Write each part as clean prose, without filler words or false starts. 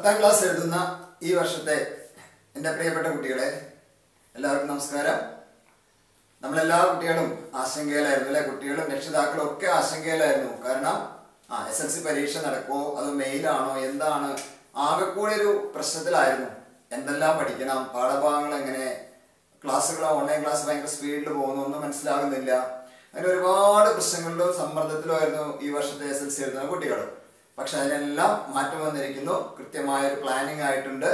10ാം class എഴുതുന്ന ഈ വർഷത്തെ എൻ്റെ പ്രിയപ്പെട്ട കുട്ടികളെ എല്ലാവർക്കും നമസ്കാരം. നമ്മളെല്ലാ കുട്ടികളും ആശങ്കയിലായിരുന്നു അല്ലേ? കുട്ടികളും രക്ഷിതാക്കളും ഒക്കെ ആശങ്കയിലായിരുന്നു. കാരണം SLC പരീക്ഷ നടക്കുമോ അതോ മെയിലാണോ എന്താണ്, ആകെക്കൂടെ ഒരു പ്രശ്നത്തിലായിരുന്നു. എന്തെല്ലാം പഠിക്കണം, പാഠഭാഗങ്ങൾ എങ്ങനെ, ക്ലാസ്സുകൾ ഓൺലൈൻ ക്ലാസ് ഭയങ്കര സ്പീഡിൽ പോകുന്നു, ഒന്നും മനസ്സിലാകുന്നില്ല. അങ്ങനെ ഒരുപാട് പ്രശ്നങ്ങളിലും സമ്മർദ്ദത്തിലുമായിരുന്നു ഈ വർഷത്തെ SLC എഴുതുന്ന കുട്ടികൾ. പക്ഷെ അതിനെല്ലാം മാറ്റം വന്നിരിക്കുന്നു. കൃത്യമായ ഒരു പ്ലാനിങ് ആയിട്ടുണ്ട്.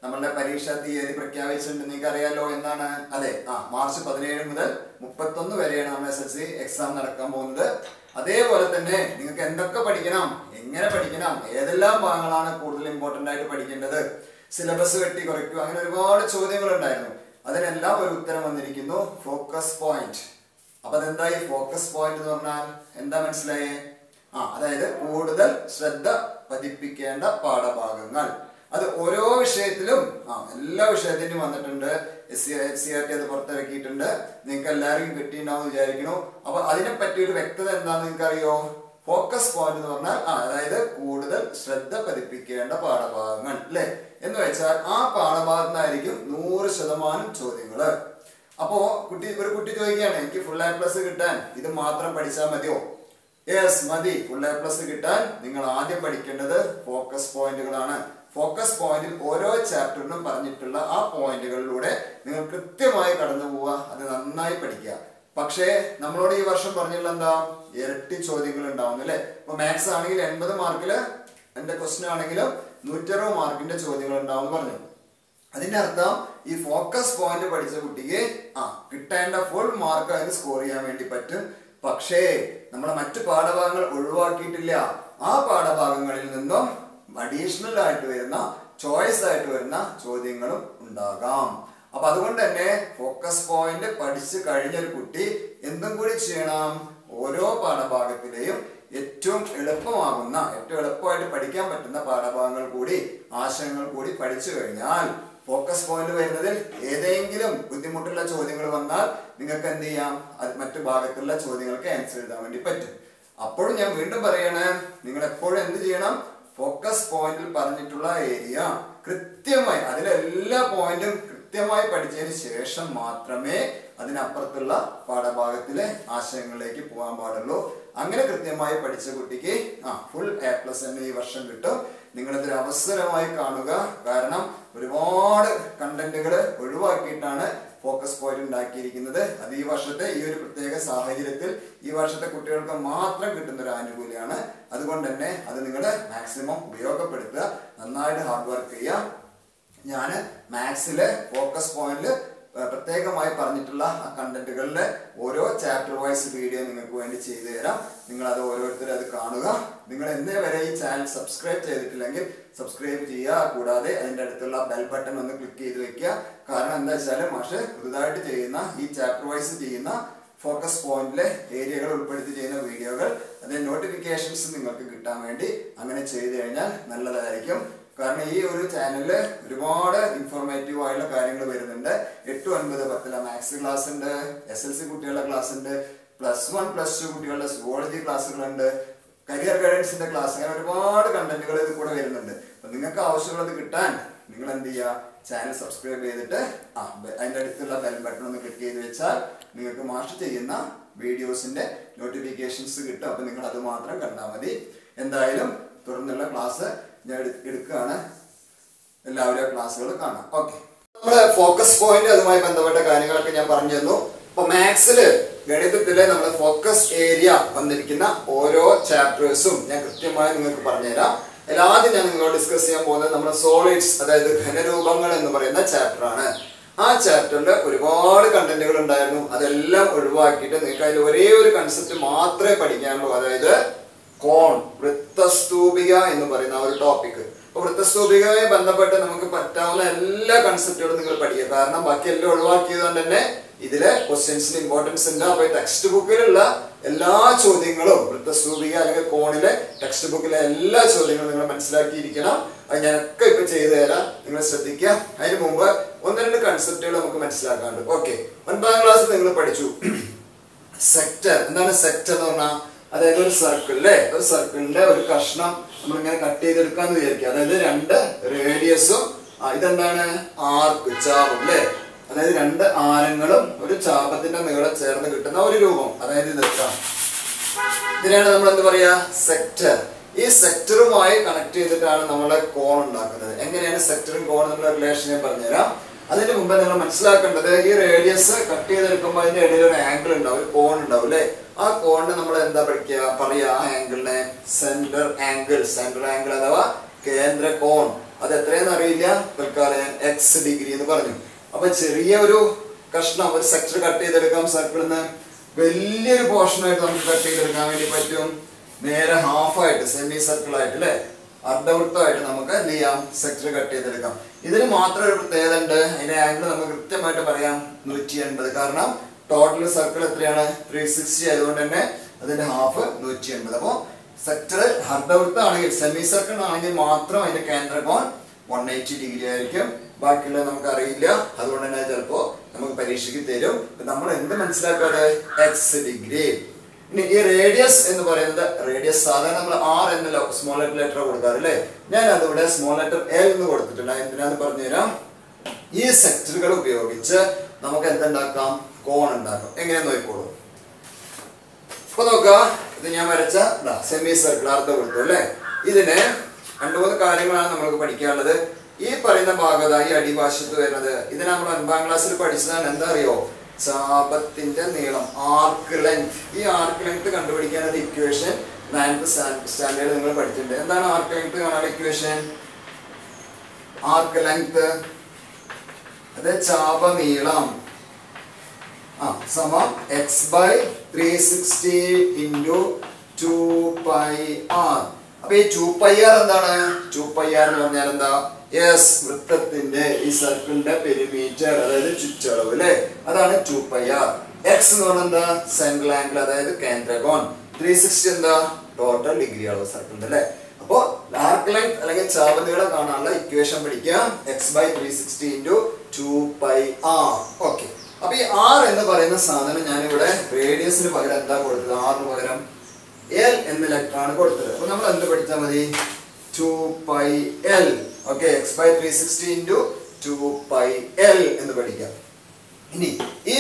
നമ്മളുടെ പരീക്ഷാ തീയതി പ്രഖ്യാപിച്ചിട്ടുണ്ട്. നിങ്ങൾക്ക് അറിയാലോ എന്താണ്? അതെ, മാർച്ച് 17 മുതൽ 31 വരെയാണ് നമ്മൾ SLC എക്സാം നടക്കാൻ പോകുന്നത്. അതേപോലെ തന്നെ നിങ്ങൾക്ക് എന്തൊക്കെ പഠിക്കണം, എങ്ങനെ പഠിക്കണം, ഏതെല്ലാം ഭാഗങ്ങളാണ് കൂടുതൽ ഇമ്പോർട്ടന്റ് ആയിട്ട് പഠിക്കേണ്ടത്, സിലബസ് വെട്ടി കുറയ്ക്കുക, അങ്ങനെ ഒരുപാട് ചോദ്യങ്ങൾ ഉണ്ടായിരുന്നു. അതിനെല്ലാം ഒരു ഉത്തരം വന്നിരിക്കുന്നു. Focus point. അപ്പൊ അതെന്താ ഈ ഫോക്കസ് പോയിന്റ് എന്ന് പറഞ്ഞാൽ? എന്താ മനസ്സിലായേ? അതായത് കൂടുതൽ ശ്രദ്ധ പതിപ്പിക്കേണ്ട പാഠഭാഗങ്ങൾ. അത് ഓരോ വിഷയത്തിലും എല്ലാ വിഷയത്തിനും വന്നിട്ടുണ്ട്. SCERT അത് പുറത്തിറക്കിയിട്ടുണ്ട്. നിങ്ങൾക്ക് എല്ലാവർക്കും കിട്ടിയിട്ടുണ്ടാവും വിചാരിക്കുന്നു. അപ്പൊ അതിനെ പറ്റി ഒരു വ്യക്തത എന്താന്ന് നിങ്ങൾക്ക് അറിയോ? ഫോക്കസ് പോയിന്റ് എന്ന് പറഞ്ഞാൽ അതായത് കൂടുതൽ ശ്രദ്ധ പതിപ്പിക്കേണ്ട പാഠഭാഗങ്ങൾ അല്ലെ? എന്ന് വെച്ചാൽ ആ പാഠഭാഗത്തായിരിക്കും 100% ചോദ്യങ്ങള്. അപ്പോ ഒരു കുട്ടി ചോദിക്കുകയാണ്, എനിക്ക് ഫുൾ A+ കിട്ടാൻ ഇത് മാത്രം പഠിച്ചാൽ മതിയോ? യെസ്, മതി. ഫുൾ A+ കിട്ടാൻ നിങ്ങൾ ആദ്യം പഠിക്കേണ്ടത് ഫോക്കസ് പോയിന്റുകളാണ്. ഫോക്കസ് പോയിന്റിൽ ഓരോ ചാപ്റ്ററിനും പറഞ്ഞിട്ടുള്ള ആ പോയിന്റുകളിലൂടെ നിങ്ങൾ കൃത്യമായി കടന്നു പോവുക. അത് നന്നായി പഠിക്കുക. പക്ഷേ നമ്മളോട് ഈ വർഷം പറഞ്ഞുള്ള എന്താ? ഇരട്ടി ചോദ്യങ്ങൾ ഉണ്ടാവുന്നു അല്ലെ? ഇപ്പൊ മാത്സ് ആണെങ്കിൽ 80 മാർക്കില് എന്റെ ക്വസ്റ്റ്യൻ ആണെങ്കിലും 160 മാർക്കിന്റെ ചോദ്യങ്ങൾ ഉണ്ടാവും പറഞ്ഞു. അതിന്റെ അർത്ഥം ഈ ഫോക്കസ് പോയിന്റ് പഠിച്ച കുട്ടിക്ക് കിട്ടേണ്ട ഫുൾ മാർക്ക് അതിന് സ്കോർ ചെയ്യാൻ വേണ്ടി പറ്റും. പക്ഷേ നമ്മളെ മറ്റു പാഠഭാഗങ്ങൾ ഒഴിവാക്കിയിട്ടില്ല. ആ പാഠഭാഗങ്ങളിൽ നിന്നും അഡീഷണൽ ആയിട്ട് വരുന്ന, ചോയ്സ് ആയിട്ട് വരുന്ന ചോദ്യങ്ങളും ഉണ്ടാകാം. അപ്പൊ അതുകൊണ്ട് തന്നെ ഫോക്കസ് പോയിന്റ് പഠിച്ചു കഴിഞ്ഞ ഒരു കുട്ടി എന്തും കൂടി ചെയ്യണം? ഓരോ പാഠഭാഗത്തിലെയും ഏറ്റവും എളുപ്പമാകുന്ന, ഏറ്റവും എളുപ്പമായിട്ട് പഠിക്കാൻ പറ്റുന്ന പാഠഭാഗങ്ങൾ കൂടി, ആശയങ്ങൾ കൂടി പഠിച്ചു കഴിഞ്ഞാൽ ഫോക്കസ് പോയിന്റ് വരുന്നതിൽ ഏതെങ്കിലും ബുദ്ധിമുട്ടുള്ള ചോദ്യങ്ങൾ വന്നാൽ നിങ്ങൾക്ക് എന്ത് ചെയ്യാം? അത് മറ്റു ഭാഗത്തുള്ള ചോദ്യങ്ങൾക്ക് ആൻസർ എഴുതാൻ വേണ്ടി പറ്റും. അപ്പോഴും ഞാൻ വീണ്ടും പറയണേ, നിങ്ങൾ എപ്പോഴും എന്ത് ചെയ്യണം? ഫോക്കസ് പോയിന്റിൽ പറഞ്ഞിട്ടുള്ള ഏരിയ കൃത്യമായി, അതിലെല്ലാ പോയിന്റും കൃത്യമായി പഠിച്ചതിന് ശേഷം മാത്രമേ അതിനപ്പുറത്തുള്ള പാഠഭാഗത്തിലെ ആശയങ്ങളിലേക്ക് പോകാൻ പാടുള്ളൂ. അങ്ങനെ കൃത്യമായി പഠിച്ച കുട്ടിക്ക് ഫുൾ A+ തന്നെ ഈ വർഷം കിട്ടും. നിങ്ങളിതൊരു അവസരമായി കാണുക. കാരണം ഒരുപാട് കണ്ടന്റുകൾ ഒഴിവാക്കിയിട്ടാണ് ഫോക്കസ് പോയിന്റ് ഉണ്ടാക്കിയിരിക്കുന്നത്. അത് ഈ വർഷത്തെ ഈ ഒരു പ്രത്യേക സാഹചര്യത്തിൽ ഈ വർഷത്തെ കുട്ടികൾക്ക് മാത്രം കിട്ടുന്ന ഒരു ആനുകൂല്യമാണ്. അതുകൊണ്ട് തന്നെ അത് നിങ്ങൾ മാക്സിമം ഉപയോഗപ്പെടുത്തുക. നന്നായിട്ട് ഹാർഡ് വർക്ക് ചെയ്യുക. ഞാൻ മാത്സിലെ ഫോക്കസ് പോയിന്റിൽ പ്രത്യേകമായി പറഞ്ഞിട്ടുള്ള ആ കണ്ടന്റുകളിലെ ഓരോ ചാപ്റ്റർ വൈസ് വീഡിയോ നിങ്ങൾക്ക് വേണ്ടി ചെയ്തു തരാം. നിങ്ങൾ അത് ഓരോരുത്തരും അത് കാണുക. നിങ്ങൾ എന്നേ വരെ ഈ ചാനൽ സബ്സ്ക്രൈബ് ചെയ്തിട്ടില്ലെങ്കിൽ സബ്സ്ക്രൈബ് ചെയ്യുക. കൂടാതെ അതിൻ്റെ അടുത്തുള്ള ബെൽ ബട്ടൺ ഒന്ന് ക്ലിക്ക് ചെയ്ത് വെക്കുക. കാരണം എന്താ വെച്ചാൽ മാഷ് പുതുതായിട്ട് ചെയ്യുന്ന ഈ ചാപ്റ്റർ വൈസ് ചെയ്യുന്ന ഫോക്കസ് പോയിന്റിലെ ഏരിയകൾ ഉൾപ്പെടുത്തി ചെയ്യുന്ന വീഡിയോകൾ, അതിന്റെ നോട്ടിഫിക്കേഷൻസ് നിങ്ങൾക്ക് കിട്ടാൻ വേണ്ടി അങ്ങനെ ചെയ്തു കഴിഞ്ഞാൽ നല്ലതായിരിക്കും. കാരണം ഈ ഒരു ചാനലില് ഒരുപാട് ഇൻഫോർമേറ്റീവ് ആയിട്ടുള്ള കാര്യങ്ങൾ വരുന്നുണ്ട്. 8, 9, 10 മാത്സ് ക്ലാസ് ഉണ്ട്, SLC കുട്ടികളുടെ ക്ലാസ് ഉണ്ട്, +1, +2 കുട്ടികളുടെ സുവോളജി ക്ലാസ്സുകളുണ്ട്, കരിയർ ഗൈഡൻസിന്റെ ക്ലാസ്, അങ്ങനെ ഒരുപാട് കണ്ടന്റുകൾ ഇത് കൂടെ വരുന്നുണ്ട്. അപ്പൊ നിങ്ങൾക്ക് ആവശ്യമുള്ളത് കിട്ടാൻ നിങ്ങൾ എന്ത് ചെയ്യുക? ചാനൽ സബ്സ്ക്രൈബ് ചെയ്തിട്ട് അതിന്റെ അടുത്തുള്ള ബെൽ ബട്ടൺ ഒന്ന് ക്ലിക്ക് ചെയ്ത് വെച്ചാൽ നിങ്ങൾക്ക് മാഷ് ചെയ്യുന്ന വീഡിയോസിന്റെ നോട്ടിഫിക്കേഷൻസ് കിട്ടും. അപ്പൊ നിങ്ങൾ അത് മാത്രം കണ്ടാൽ മതി. എന്തായാലും തുടർന്നുള്ള ക്ലാസ് ഞാൻ എടുക്കുകയാണ്. എല്ലാവരും ക്ലാസ്സുകൾ കാണാം. ഓക്കെ, നമ്മുടെ ഫോക്കസ് പോയിന്റ് അതുമായി ബന്ധപ്പെട്ട കാര്യങ്ങളൊക്കെ ഞാൻ പറഞ്ഞു തന്നു. ഇപ്പൊ മാത്സില്, ഗണിതത്തിലെ നമ്മുടെ ഫോക്കസ് ഏരിയ വന്നിരിക്കുന്ന ഓരോ ചാപ്റ്റേഴ്സും ഞാൻ കൃത്യമായി നിങ്ങൾക്ക് പറഞ്ഞുതരാം. ആദ്യം ഞാൻ നിങ്ങളോട് ഡിസ്കസ് ചെയ്യാൻ പോകുന്നത് നമ്മുടെ സോളിഡ്സ്, അതായത് ഘനരൂപങ്ങൾ എന്ന് പറയുന്ന ചാപ്റ്റർ ആണ്. ആ ചാപ്റ്ററിൽ ഒരുപാട് കണ്ടന്റുകൾ ഉണ്ടായിരുന്നു. അതെല്ലാം ഒഴിവാക്കിയിട്ട് നിങ്ങൾക്ക് അതിൽ ഒരേ ഒരു കൺസെപ്റ്റ് മാത്രമേ പഠിക്കാനുള്ളൂ. അതായത് കോൺ, വൃത്തസ്തൂപിക എന്ന് പറയുന്ന ഒരു ടോപ്പിക്. അപ്പൊ വൃത്തസ്തൂപികയുമായി ബന്ധപ്പെട്ട് നമുക്ക് പറ്റാവുന്ന എല്ലാ കൺസെപ്റ്റുകളും നിങ്ങൾ പഠിക്കുക. കാരണം ബാക്കി എല്ലാം ഒഴിവാക്കിയത് കൊണ്ട് തന്നെ ഇതിലെ ക്വസ്റ്റ്യൻസിന് ഇമ്പോർട്ടൻസ് ഉണ്ട്. അപ്പൊ ടെക്സ്റ്റ് ബുക്കിലുള്ള എല്ലാ ചോദ്യങ്ങളും വൃത്തസ്തൂപിക അല്ലെങ്കിൽ കോണിലെ ടെക്സ്റ്റ് ബുക്കിലെ എല്ലാ ചോദ്യങ്ങളും നിങ്ങൾ മനസ്സിലാക്കിയിരിക്കണം. അത് ഞാനൊക്കെ ഇപ്പൊ ചെയ്തു തരാം. നിങ്ങൾ ശ്രദ്ധിക്കുക. അതിന് മുമ്പ് 1-2 കൺസെപ്റ്റുകൾ നമുക്ക് മനസ്സിലാക്കാണ്ട്. ഓക്കെ, 9ാം ക്ലാസ് നിങ്ങൾ പഠിച്ചു സെക്ടർ. എന്താണ് സെക്ടർ എന്ന് പറഞ്ഞാൽ? അതായത് ഒരു സർക്കിളിലെ ഒരു കഷ്ണം നമ്മളിങ്ങനെ കട്ട് ചെയ്തെടുക്കാന്ന് വിചാരിക്കുക. അതായത് രണ്ട് റേഡിയസും ഇതെന്താണ് ആർക്ക് ചാപം അല്ലേ, അതായത് രണ്ട് ആരങ്ങളും ഒരു ചാപത്തിന്റെ നീളം ചേർന്ന് കിട്ടുന്ന ഒരു രൂപം. അതായത് ഇതെടുക്കാം, ഇതിനാണ് നമ്മൾ എന്ത് പറയാ സെക്ടർ. ഈ സെക്ടറുമായി കണക്ട് ചെയ്തിട്ടാണ് നമ്മളെ കോൺ ഉണ്ടാക്കുന്നത്. എങ്ങനെയാണ് സെക്ടറും കോണും തമ്മിലുള്ള റിലേഷൻ ഞാൻ പറഞ്ഞുതരാം. അതിന് മുമ്പ് നിങ്ങൾ മനസ്സിലാക്കേണ്ടത് ഈ റേഡിയസ് കട്ട് ചെയ്തെടുക്കുമ്പോൾ അതിന്റെ ഇടയിൽ ഒരു ആംഗിൾ ഉണ്ടാവും, ഒരു കോൺ ഉണ്ടാവും അല്ലെ. ആ കോണിന് നമ്മൾ എന്താ പറയാ ആ ആംഗിളിനെ സെന്റർ ആംഗിൾ. സെന്റർ ആംഗിൾ അഥവാ കേന്ദ്ര കോൺ. അത് എത്രയെന്ന് അറിയില്ല, തൽക്കാലം ഞാൻ എക്സ് ഡിഗ്രി എന്ന് പറഞ്ഞു. അപ്പൊ ചെറിയ ഒരു കഷ്ണം ഒരു സെക്ടർ കട്ട് ചെയ്തെടുക്കാം. സർക്കിളിൽ നിന്ന് വലിയൊരു പോർഷനായിട്ട് നമുക്ക് കട്ട് ചെയ്തെടുക്കാൻ വേണ്ടി പറ്റും. നേരെ ഹാഫായിട്ട് സെമി സർക്കിൾ ആയിട്ട് അല്ലെ, അർദ്ധവൃത്തമായിട്ട് നമുക്ക് എന്ത് ചെയ്യാം, സെക്ടർ കട്ട് ചെയ്തെടുക്കാം. ഇതിന് മാത്രം ഒരു പ്രത്യേകത ഉണ്ട്, അതിന്റെ ആംഗിൾ നമുക്ക് കൃത്യമായിട്ട് പറയാം 180. കാരണം ടോട്ടൽ സർക്കിൾ എത്രയാണ് 360 ആയതുകൊണ്ട് തന്നെ അതിന്റെ ഹാഫ് 180. അപ്പോ സെക്ടർ അർദ്ധവൃത്തമാണെങ്കിൽ സെമി സർക്കിൾ ആണെങ്കിൽ മാത്രം അതിന്റെ കേന്ദ്രകോൺ 180 ഡിഗ്രി ആയിരിക്കും. ബാക്കിയുള്ളത് നമുക്ക് അറിയില്ല, അതുകൊണ്ട് തന്നെ ചിലപ്പോ നമുക്ക് പരീക്ഷയ്ക്ക് തരും. നമ്മൾ എന്ത് മനസ്സിലാക്കാതെ എക്സ് ഡിഗ്രി. ഇനി ഈ റേഡിയസ് എന്ന് പറയുന്നത്, റേഡിയസ് സാധാരണ നമ്മൾ ആർ എന്ന സ്മോൾ ലെറ്റർ കൊടുക്കാറ് അല്ലേ, ഞാൻ അതിവിടെ സ്മോൾ ലെറ്റർ എൽ എന്ന് കൊടുത്തിട്ടുണ്ട്. എന്തിനാന്ന് പറഞ്ഞുതരാം. ഈ സെക്ടറുകൾ ഉപയോഗിച്ച് നമുക്ക് എന്തുണ്ടാക്കാം, കോൺ ഉണ്ടാക്കാം. എങ്ങനെ നോക്കിക്കോളൂ. ഇപ്പൊ നോക്ക, ഇത് ഞാൻ വരച്ച സെമി സർക്കിൾ അർദ്ധവൃത്തം അല്ലെ. ഇതിന് 2-3 കാര്യങ്ങളാണ് നമ്മൾക്ക് പഠിക്കാനുള്ളത്. ഈ പറയുന്ന ഭാഗത ഈ അടിവശത്ത് വരുന്നത്, ഇതിനെ നമ്മൾ 9ാം ക്ലാസ്സിൽ പഠിച്ചതാണ്. എന്താ അറിയോ, ചാപത്തിന്റെ നീളം, ആർക്ക് ലെങ്ത്. ഈ ആർക്ക് ലെങ്ത് കണ്ടുപിടിക്കാനുള്ള ഇക്വേഷൻ 9th സ്റ്റാൻഡേർഡ് നിങ്ങൾ പഠിച്ചിട്ടുണ്ട്. എന്താണ് ആർക്ക് ലെങ്ത് കാണാനുള്ള ഇക്വേഷൻ? ആർക്ക് ലെങ്ത് അത് ചാപ നീളം സമം x/360 × 2πr. അപ്പൊ ഈ 2πr എന്താണ്? 2πr എന്ന് പറഞ്ഞാൽ എന്താ? യെസ്, വൃത്തത്തിന്റെ ഈ സർക്കിളിന്റെ പെരിമീറ്റർ, അതായത് ചുറ്റളവ് അല്ലെ, അതാണ് 2πr. എക്സ് എന്ന് പറഞ്ഞാൽ എന്താ? സെൻട്രൽ ആംഗിൾ, അതായത് കേന്ദ്രകോൺ. 360 എന്താ? ടോട്ടൽ ഡിഗ്രി അളവ് സർക്കിളിന്റെ അല്ലെ. അപ്പോ ആർക്ക് ലെങ്ത് അല്ലെങ്കിൽ ചാപനീളം കാണാനുള്ള ഇക്വേഷൻ പഠിക്കാം, x/360 × 2πr. ഓക്കെ. അപ്പൊ ഈ ആർ എന്ന് പറയുന്ന സാധനം ഞാനിവിടെ റേഡിയസിന് പകരം എന്താ കൊടുത്തത്? ആറിന് പകരം എൽ എന്ന ലെറ്ററാണ് കൊടുത്തത്. അപ്പൊ നമ്മൾ എന്ത് പഠിച്ചാൽ മതി? 2πl. ഓക്കെ, x/360 × 2πl എന്ന് പഠിക്കാം. ഇനി ഈ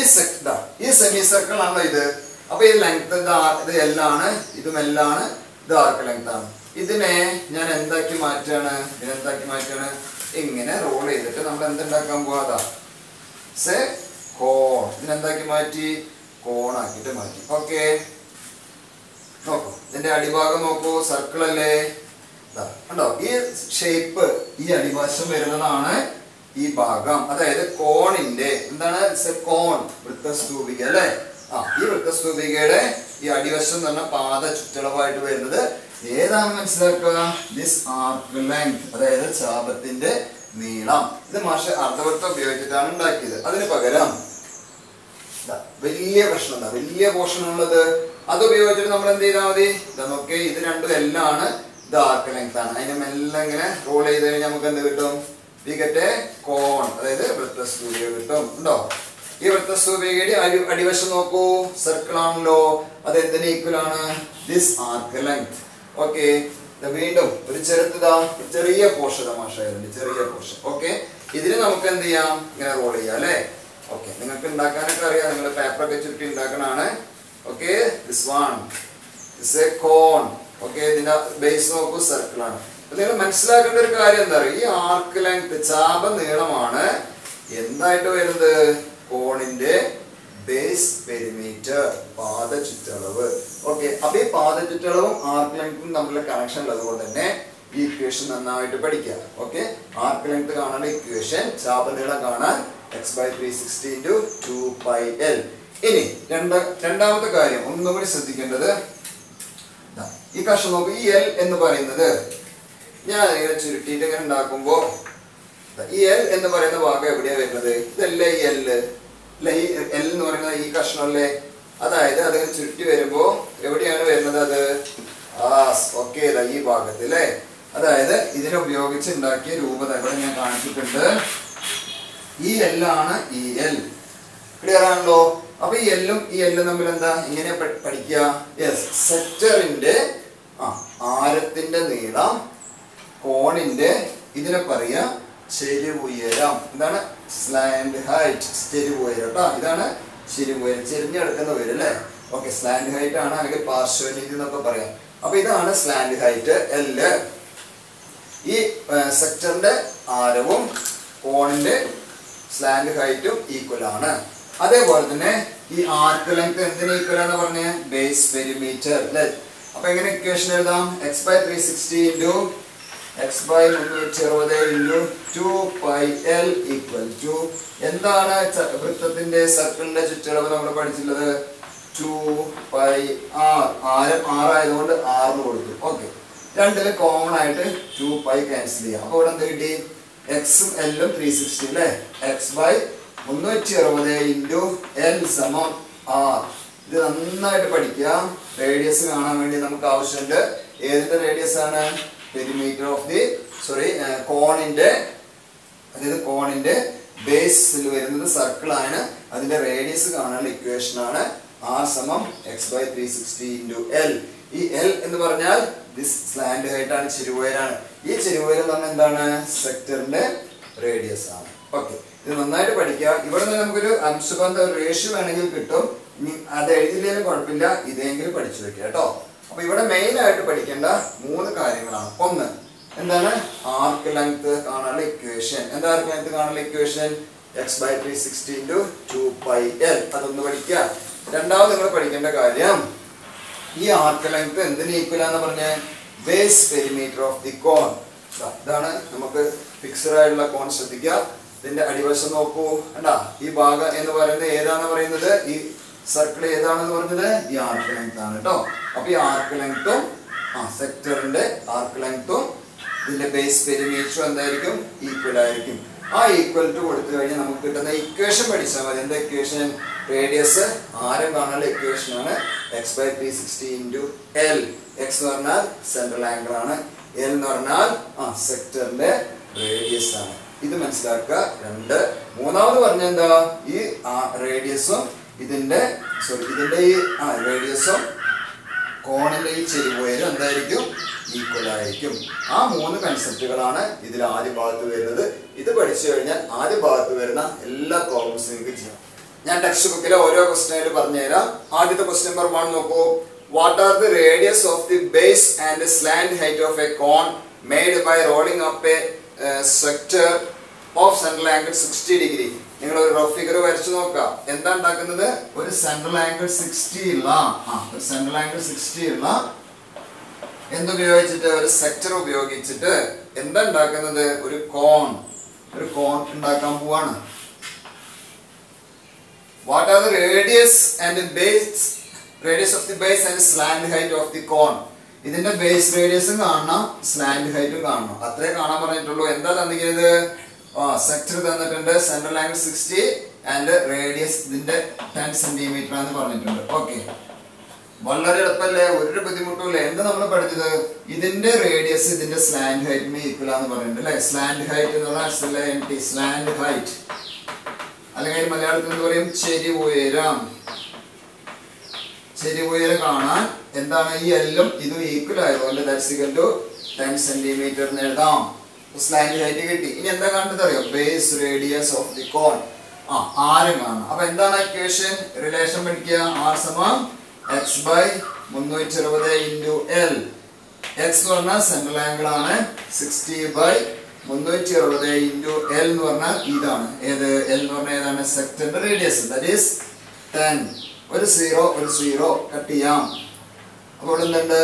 സെമി സർക്കിൾ ആണല്ലോ ഇത്. അപ്പൊ ഈ ലെങ്ത് ഇത് എല്ലാണ്, ഇതും എല്ലാണ്, ഇത് ആർക്ക് ലെങ്ത് ആണ്. ഇതിനെ ഞാൻ എന്താക്കി മാറ്റാണ്? ഇങ്ങനെ റോൾ ചെയ്തിട്ട് നമ്മൾ എന്തുണ്ടാക്കാൻ പോവാതാ കോൺ. ഇതിനെന്താക്കി മാറ്റി? കോണാക്കിട്ട് മാറ്റി. ഓക്കെ, നോക്കൂ, ഇതിന്റെ അടിഭാഗം നോക്കൂ, സർക്കിൾ അല്ലേ, കണ്ടോ? ഈ ഷേപ്പ്, ഈ അടിവശം വരുന്നതാണ് ഈ ഭാഗം. അതായത് കോണിന്റെ എന്താണ്? കോൺ, വൃത്തസ്തൂപിക അല്ലെ. ഈ വൃത്തസ്തൂപികയുടെ ഈ അടിവശം എന്ന് പറഞ്ഞ പാദ ചുറ്റളവായിട്ട് വരുന്നത് ഏതാണ് മനസ്സിലാക്കുക? ദിസ് ആർക്ക് ലെങ്ത്, അതായത് ചാപത്തിന്റെ നീളം. ഇത് മാഷ് അർദ്ധവൃത്തം ഉപയോഗിച്ചിട്ടാണ് ഉണ്ടാക്കിയത്. അതിന് പകരം വലിയ പ്രശ്നം, വലിയ പോർഷൻ ഉള്ളത്, അത് ഉപയോഗിച്ചിട്ട് നമ്മൾ എന്ത് ചെയ്താൽ മതി? നമുക്ക് ഇത് രണ്ടും എല്ലാണ്, ഇത് ആർക്ക് ലെങ്ത് ആണ്. അതിനെ മെല്ലെ ഇങ്ങനെ റോൾ ചെയ്ത് കഴിഞ്ഞാൽ നമുക്ക് എന്ത് കിട്ടും? വി ഗെറ്റ് എ കോൺ, അതായത് വൃത്തസ്തൂപിക കിട്ടും. ഉണ്ടോ? ഈ വൃത്തസ്തൂപികയുടെ അടിവശം നോക്കൂ, സർക്കിൾ ആണല്ലോ, അത് എന്തിന് ഈക്വൽ ആണ്? This arc length. ഓക്കെ, വീണ്ടും ഒരു ചെറിയ പോർഷൻ തമാശയായിരുന്നു, ചെറിയ പോർഷൻ. ഓക്കെ, ഇതിന് നമുക്ക് എന്ത് ചെയ്യാം? ഇങ്ങനെ റോൾ ചെയ്യാം അല്ലെ. ഓക്കെ, നിങ്ങൾക്ക് ഉണ്ടാക്കാനൊക്കെ അറിയാം, നിങ്ങൾ പേപ്പറൊക്കെ ചുറ്റി ഉണ്ടാക്കണാണ്. Okay, this one is a cone. Okay, ഇതിന്റെ ബേസ് നോക്കൂ, സർക്കിൾ ആണ്. നിങ്ങൾ മനസ്സിലാക്കേണ്ട ഒരു കാര്യം എന്താ പറയുക? ഈ ആർക്ക് ലെങ്ത് ചാപ നീളമാണ് എന്തായിട്ട് വരുന്നത്? കോണിന്റെ ബേസ് പെരിമീറ്റർ, പാദ ചുറ്റളവ്. ഓക്കെ, അപ്പൊ ഈ പാദ ചുറ്റളവും ആർക്ക് ലെങ്തും തമ്മിലുള്ള കണക്ഷൻ ഉള്ളതുകൊണ്ട് തന്നെ ഈ ഇക്വേഷൻ നന്നായിട്ട് പഠിക്കാം. ഓക്കെ, ആർക്ക് ലെങ്ത് കാണാൻ ഇക്വേഷൻ, ചാപനീളം കാണാൻ x/360 × 2πl. ഇനി രണ്ടാമത്തെ കാര്യം ഒന്നും കൂടി ശ്രദ്ധിക്കേണ്ടത്, ഈ കഷ്ണം നോക്കൂ. ഈ എൽ എന്ന് പറയുന്നത് ഞാൻ ഇങ്ങനെ ചുരുട്ടിയിട്ട് ഇങ്ങനെ ഉണ്ടാക്കുമ്പോ ഈ എൽ എന്ന് പറയുന്ന ഭാഗം എവിടെയാ വരുന്നത്? ഇതല്ലേ ഈ എൽ എന്ന് പറയുന്നത് ഈ കഷ്ണമല്ലേ. അതായത് അതിങ്ങനെ ചുരുട്ടി വരുമ്പോ എവിടെയാണ് വരുന്നത്? അത് ഓക്കെ, ഈ ഭാഗത്ത് അല്ലേ. അതായത് ഇതിനെ ഉപയോഗിച്ച് ഉണ്ടാക്കിയ രൂപത ഇവിടെ ഞാൻ കാണിച്ചിട്ടുണ്ട്. ഈ എല്ലാണ് ഈ എൽ. ക്ലിയർ ആണല്ലോ? അപ്പൊ ഈ എല്ലും തമ്മിൽ എന്താ ഇങ്ങനെ പഠിക്കുക? യെസ്, സെക്ടറിന്റെ ആരത്തിന്റെ നീളം കോണിന്റെ ഇതിനെ പറയാ ചെരിവുയരം. എന്താണ്? Slant height. ചെരിവുയരം കേട്ടോ. ഇതാണ് ചെരിവുയരം, ചെരിഞ്ഞെടുക്കുന്ന ഉയരം അല്ലേ? ഓക്കെ, സ്ലാൻഡ് ഹൈറ്റ് ആണ്, അല്ലെങ്കിൽ പാർശ്വനീതി എന്നൊക്കെ പറയാം. അപ്പൊ ഇതാണ് സ്ലാൻഡ് ഹൈറ്റ് L. ഈ സെക്ടറിന്റെ ആരവും കോണിന്റെ സ്ലാൻഡ് ഹൈറ്റും ഈക്വൽ ആണ്. അതേപോലെ തന്നെ ഈ ആർക്ക് ലെങ്ത് എന്തിന് ഈക്വൽ ആണെന്ന് പറഞ്ഞ ബേസ് പെരിമീറ്റർ അല്ലേ? അപ്പൊ എങ്ങനെ ഇക്വേഷൻ എഴുതാം? x/360 into x/360 into 2πl equal to എന്താണ്? വൃത്തത്തിന്റെ സർക്കിളിന്റെ ചുറ്റളവ് നമ്മൾ പഠിച്ചിട്ടുള്ളത് 2πr. ആരം 6 ആയതുകൊണ്ട് 6 കൊടുത്തു. ഓക്കെ, രണ്ടിലും കോമൺ ആയിട്ട് 2π ക്യാൻസൽ ചെയ്യാം. അപ്പൊ ഇവിടെ എന്ത് കിട്ടി? എക്സും എല്ലും 360 അല്ലേ? x/360 ഇൻറ്റു L സമം R. ഇത് നന്നായിട്ട് പഠിക്കാം. റേഡിയസ് കാണാൻ വേണ്ടി നമുക്ക് ആവശ്യമുണ്ട്. ഏതിന്റെ റേഡിയസ് ആണ്? പെരിമീറ്റർ ഓഫ് ദി കോണിന്റെ, അതായത് കോണിന്റെ ബേസിൽ വരുന്നത് സർക്കിൾ ആണ്. അതിന്റെ റേഡിയസ് കാണാനുള്ള ഇക്വേഷൻ ആണ് R സമം x/360 ഇൻറ്റു L. ഈ L എന്ന് പറഞ്ഞാൽ ദിസ് സ്ലാൻഡ് ഹൈറ്റ് ആണ്, ചെരിവുയരാണ്. ഈ ചെരിവുയരം എന്ന് പറഞ്ഞാൽ എന്താണ്? സെക്ടറിന്റെ റേഡിയസ് ആണ്. ഓക്കെ, ഇത് നന്നായിട്ട് പഠിക്കുക. ഇവിടെ നിന്ന് നമുക്കൊരു അംശബന്ധ റേഷ്യോ വേണമെങ്കിൽ കിട്ടും. ഇനി അത് എഴുതിയില്ലെങ്കിലും കുഴപ്പമില്ല, ഇതെങ്കിലും പഠിച്ചു വെക്കുക കേട്ടോ. അപ്പൊ ഇവിടെ മെയിൻ ആയിട്ട് പഠിക്കേണ്ട 3 കാര്യങ്ങളാണ്. ഒന്ന് എന്താണ്? ആർക്ക് ലെങ്ത് കാണാനുള്ള ഇക്വേഷൻ. എന്താ ആർക്ക് ലെങ്ത് കാണാനുള്ള ഇക്വേഷൻ? x/360 into 2πl. അതൊന്ന് പഠിക്കുക. രണ്ടാമത് നിങ്ങൾ പഠിക്കേണ്ട കാര്യം, ഈ ആർക്ക് ലെങ്ത് എന്തിന് ഈക്വൽ ആണെന്ന് പറഞ്ഞ ബേസ് പെരിമീറ്റർ ഓഫ് ദി കോൺ. ഇതാണ് നമുക്ക് ഫിക്സഡ് ആയിട്ടുള്ള കോൺ. ശ്രദ്ധിക്കുക, ഇതിന്റെ അടിവശം നോക്കൂ. കണ്ടാ, ഈ ഭാഗം എന്ന് പറയുന്നത് ഏതാണെന്ന് പറയുന്നത്, ഈ സർക്കിൾ ഏതാണെന്ന് പറയുന്നത് ഈ ആർക്ക് ലെങ്ത് ആണ് കേട്ടോ. അപ്പൊ ഈ ആർക്ക് ലെങ്ത്തും സെക്ടറിന്റെ ആർക്ക് ലെങ്ത്തും ഇതിന്റെ ബേസ് പെരിമീറ്ററും എന്തായിരിക്കും? ഈക്വൽ ആയിരിക്കും. ആ ഈക്വൽ ടു കൊടുത്തു കഴിഞ്ഞാൽ നമുക്ക് കിട്ടുന്ന ഇക്വേഷൻ പഠിച്ചാൽ മതി. എന്താ ഇക്വേഷൻ? റേഡിയസ് ആരം കാണാനുള്ള ഇക്വേഷൻ ആണ് x/360 ഇൻറ്റു L. എക്സ് എന്ന് പറഞ്ഞാൽ സെൻട്രൽ ആംഗിൾ ആണ്, L എന്ന് പറഞ്ഞാൽ സെക്ടറിന്റെ റേഡിയസ് ആണ്. ഇത് മനസ്സിലാക്കുക. മൂന്നാമത് പറഞ്ഞ എന്താ? ഈ റേഡിയസും ഇതിന്റെ ഈ റേഡിയസും കോണിന്റെ ഈ ചെരിവുയരം എന്തായിരിക്കും? ഈക്വൽ ആയിരിക്കും. ആ 3 കൺസെപ്റ്റുകളാണ് ഇതിൽ ആദ്യ ഭാഗത്ത് വരുന്നത്. ഇത് പഠിച്ചു കഴിഞ്ഞാൽ ആദ്യ ഭാഗത്ത് വരുന്ന എല്ലാ പ്രോബ്ലംസും നിങ്ങൾക്ക് ചെയ്യാം. ഞാൻ ടെക്സ്റ്റ് ബുക്കിലെ ഓരോ ക്വസ്റ്റ്യനായിട്ട് പറഞ്ഞുതരാം. ആദ്യത്തെ ക്വസ്റ്റ്യൻ നമ്പർ 1 നോക്കൂ. What are the radius of the base and slant height of a cone made by rolling up A sector of central angle 60 degree. നിങ്ങൾ ഒരു റഫ് ഫിഗർ വരച്ചു നോക്കാം. എന്താ ഉണ്ടാക്കുന്നത്? ഒരു സെൻട്രൽ ആംഗിൾ 60 ഉള്ള എന്തുപയോഗിച്ചിട്ട്, ഒരു സെക്ടർ ഉപയോഗിച്ചിട്ട് എന്താ ഉണ്ടാക്കുന്നത്? ഒരു കോൺ ഉണ്ടാക്കാൻ പോവാണ്. What are the radius of the base and slant height of the cone. ഇതിന്റെ ബേസ് റേഡിയസും കാണണം, സ്ലാൻഡ് ഹൈറ്റും കാണണം. അത്രേ കാണാൻ പറഞ്ഞിട്ടുള്ളൂ. എന്താ തന്നിരിക്കുന്നത്? സെക്ടർ തന്നിട്ടുണ്ട്, സെൻട്രൽ ആംഗിൾ 60 ആൻഡ് റേഡിയസ് ഇതിന്റെ 10 സെന്റിമീറ്റർ ആണെന്ന് പറഞ്ഞിട്ടുണ്ട്. ഓക്കെ, വളരെ എളുപ്പമല്ലേ? ഒരു ബുദ്ധിമുട്ടുമില്ല. എന്താ നമ്മൾ പഠിച്ചത്? ഇതിന്റെ റേഡിയസ് ഇതിന്റെ സ്ലാൻഡ് ഹൈറ്റിന് ഈക്വൽ ആണെന്ന് പറഞ്ഞിട്ടുണ്ട് അല്ലെ? സ്ലാൻഡ് ഹൈറ്റ് എന്നുള്ള സ്ലാൻഡ് ഹൈറ്റ്, അല്ലെങ്കിൽ മലയാളത്തിൽ എന്ന് പറയും ചെരിവുയരം. ചെരിവുയരം കാണാൻ എന്താണ്? ഈ എല്ലും ഇതും ഈക്വൽ ആയതുകൊണ്ട് ദാറ്റ്സ് ഈക്വൽ ടു 10 സെന്റിമീറ്റർ എന്ന് എഴുതാം. സ്ലാൻഡ് ഹൈറ്റ് കിട്ടി. ഇനി എന്താ കാണുന്നത് അറിയോ? ബേസ് റേഡിയസ് ഓഫ് ദി കോൺ. ആരം കാണാം. അപ്പൊ എന്താണ് ഇക്വേഷൻ? റിലേഷൻ പഠിക്കുക. R സമം x/360 ഇൻറ്റു L. എക്സ് എന്ന് പറഞ്ഞാൽ സെൻട്രൽ ആംഗിൾ ആണ്, 60/360 ഇൻറ്റു L എന്ന് പറഞ്ഞാൽ ഇതാണ്. ഏത്? L എന്ന് പറഞ്ഞാൽ ഏതാണ്? സെക്ടറിന്റെ റേഡിയസ്, ദാറ്റ് ഈസ് 10. ഒരു സീറോ കട്ട് ചെയ്യാം. അപ്പോൾ എന്തുണ്ട്?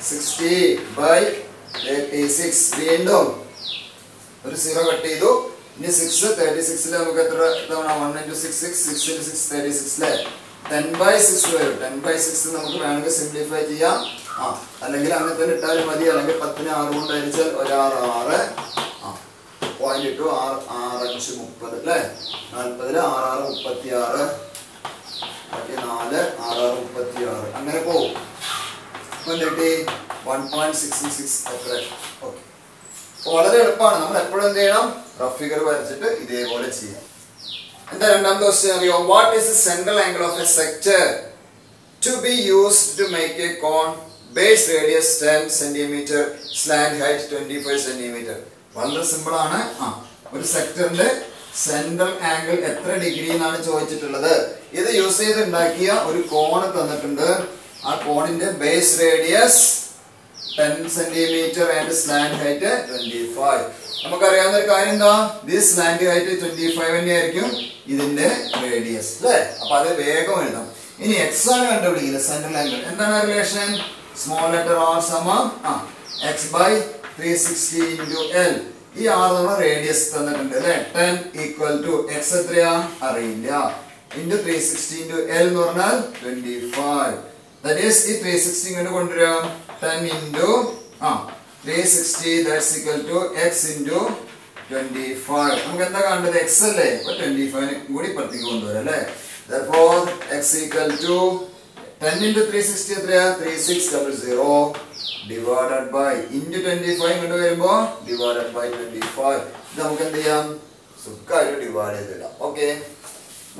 60/36. വീണ്ടും ഒരു സീറോ കട്ട് ചെയ്തു. ഇനി 6 36 നമുക്ക് എത്ര തവണ? 1 × 6 6 6 × 6 36 അല്ലേ? 10/6 വരും. 10/6 നമുക്ക് വേണമെങ്കിൽ സിംപ്ലിഫൈ ചെയ്യാം. അല്ലെങ്കിൽ അങ്ങനെ തന്നെ ഇട്ടാലും മതി. അല്ലെങ്കിൽ 10നെ 6 കൊണ്ട് ഹരിച്ചാൽ 1 6 പോയിന്റ് ഇട്ടു. 6 5 30 അല്ലേ? 40 6 36 4 6 36 അങ്ങനെ പോകും. അപ്പം കിട്ടി 1.66 അത്ര. ഓക്കെ, വളരെ എളുപ്പമാണ്. നമ്മൾ എപ്പോഴും എന്ത് ചെയ്യണം? റഫ് ഫിഗർ വരച്ചിട്ട് ഇതേപോലെ ചെയ്യാം. എന്താ രണ്ടാമത്തെ ക്വസ്റ്റ്യൻ അറിയോ? What is the central angle of a sector to be used to make a cone base radius 10 centimetre, slant height 25 centimetre. വളരെ സിമ്പിൾ ആണ്. ഒരു സെക്ടറിന്റെ സെൻട്രൽ ആംഗിൾ എത്ര ഡിഗ്രി എന്നാണ് ചോദിച്ചിട്ടുള്ളത്. ഇത് യൂസ് ചെയ്ത് ഉണ്ടാക്കിയ ഒരു കോൺ തന്നിട്ടുണ്ട്. ആ കോണിന്റെ base radius 10 centimetre and slant height 25. നമുക്കറിയാവുന്ന ഒരു കാര്യം എന്താ, ദിസ് സ്ലാന്റ് ഹൈറ്റ് 25 തന്നെയായിരിക്കും ഇതിന്റെ റേഡിയസ് അല്ലേ. അപ്പൊ അത് വേഗം എഴുതാം. ഇനി എക്സ് ആണ് കണ്ടുപിടിക്കുന്നത്, സെൻട്രൽ ആംഗിൾ. എന്താണ് റിലേഷൻ? സ്മോൾ ലെറ്റർ ആർ സമം എക്സ് ബൈ 360 ഇൻറ്റു എൽ. ഈ ആർ നമ്മുടെ റേഡിയസ് തന്നിട്ടുണ്ട് അല്ലെ. 10 ഈക്വൽ ടു എക്സ് എത്രയാ അറിയില്ല, ഇൻറ്റു 360 ഇൻറ്റു എൽ എന്ന് പറഞ്ഞാൽ 25. That is ഈ 360 ഇങ്ങോട്ട് കൊണ്ടുവരാം. 10 into 360 that's equal to x into 25. നമുക്ക് എന്താ കാണേണ്ടത്? x അല്ലേ. അപ്പൊ 25 കൂടി പുറത്തേക്ക് കൊണ്ടുവരാം അല്ലേ. Therefore x equal to 10 into 360 എത്രയാ? 3600 divided by into 25 ഇങ്ങോട്ട് വരുമ്പോ divided by 25. ഇത് നമുക്ക് എന്ത് ചെയ്യാം? സുഖമായിട്ട് ഡിവൈഡ് ചെയ്തിടാം. Okay.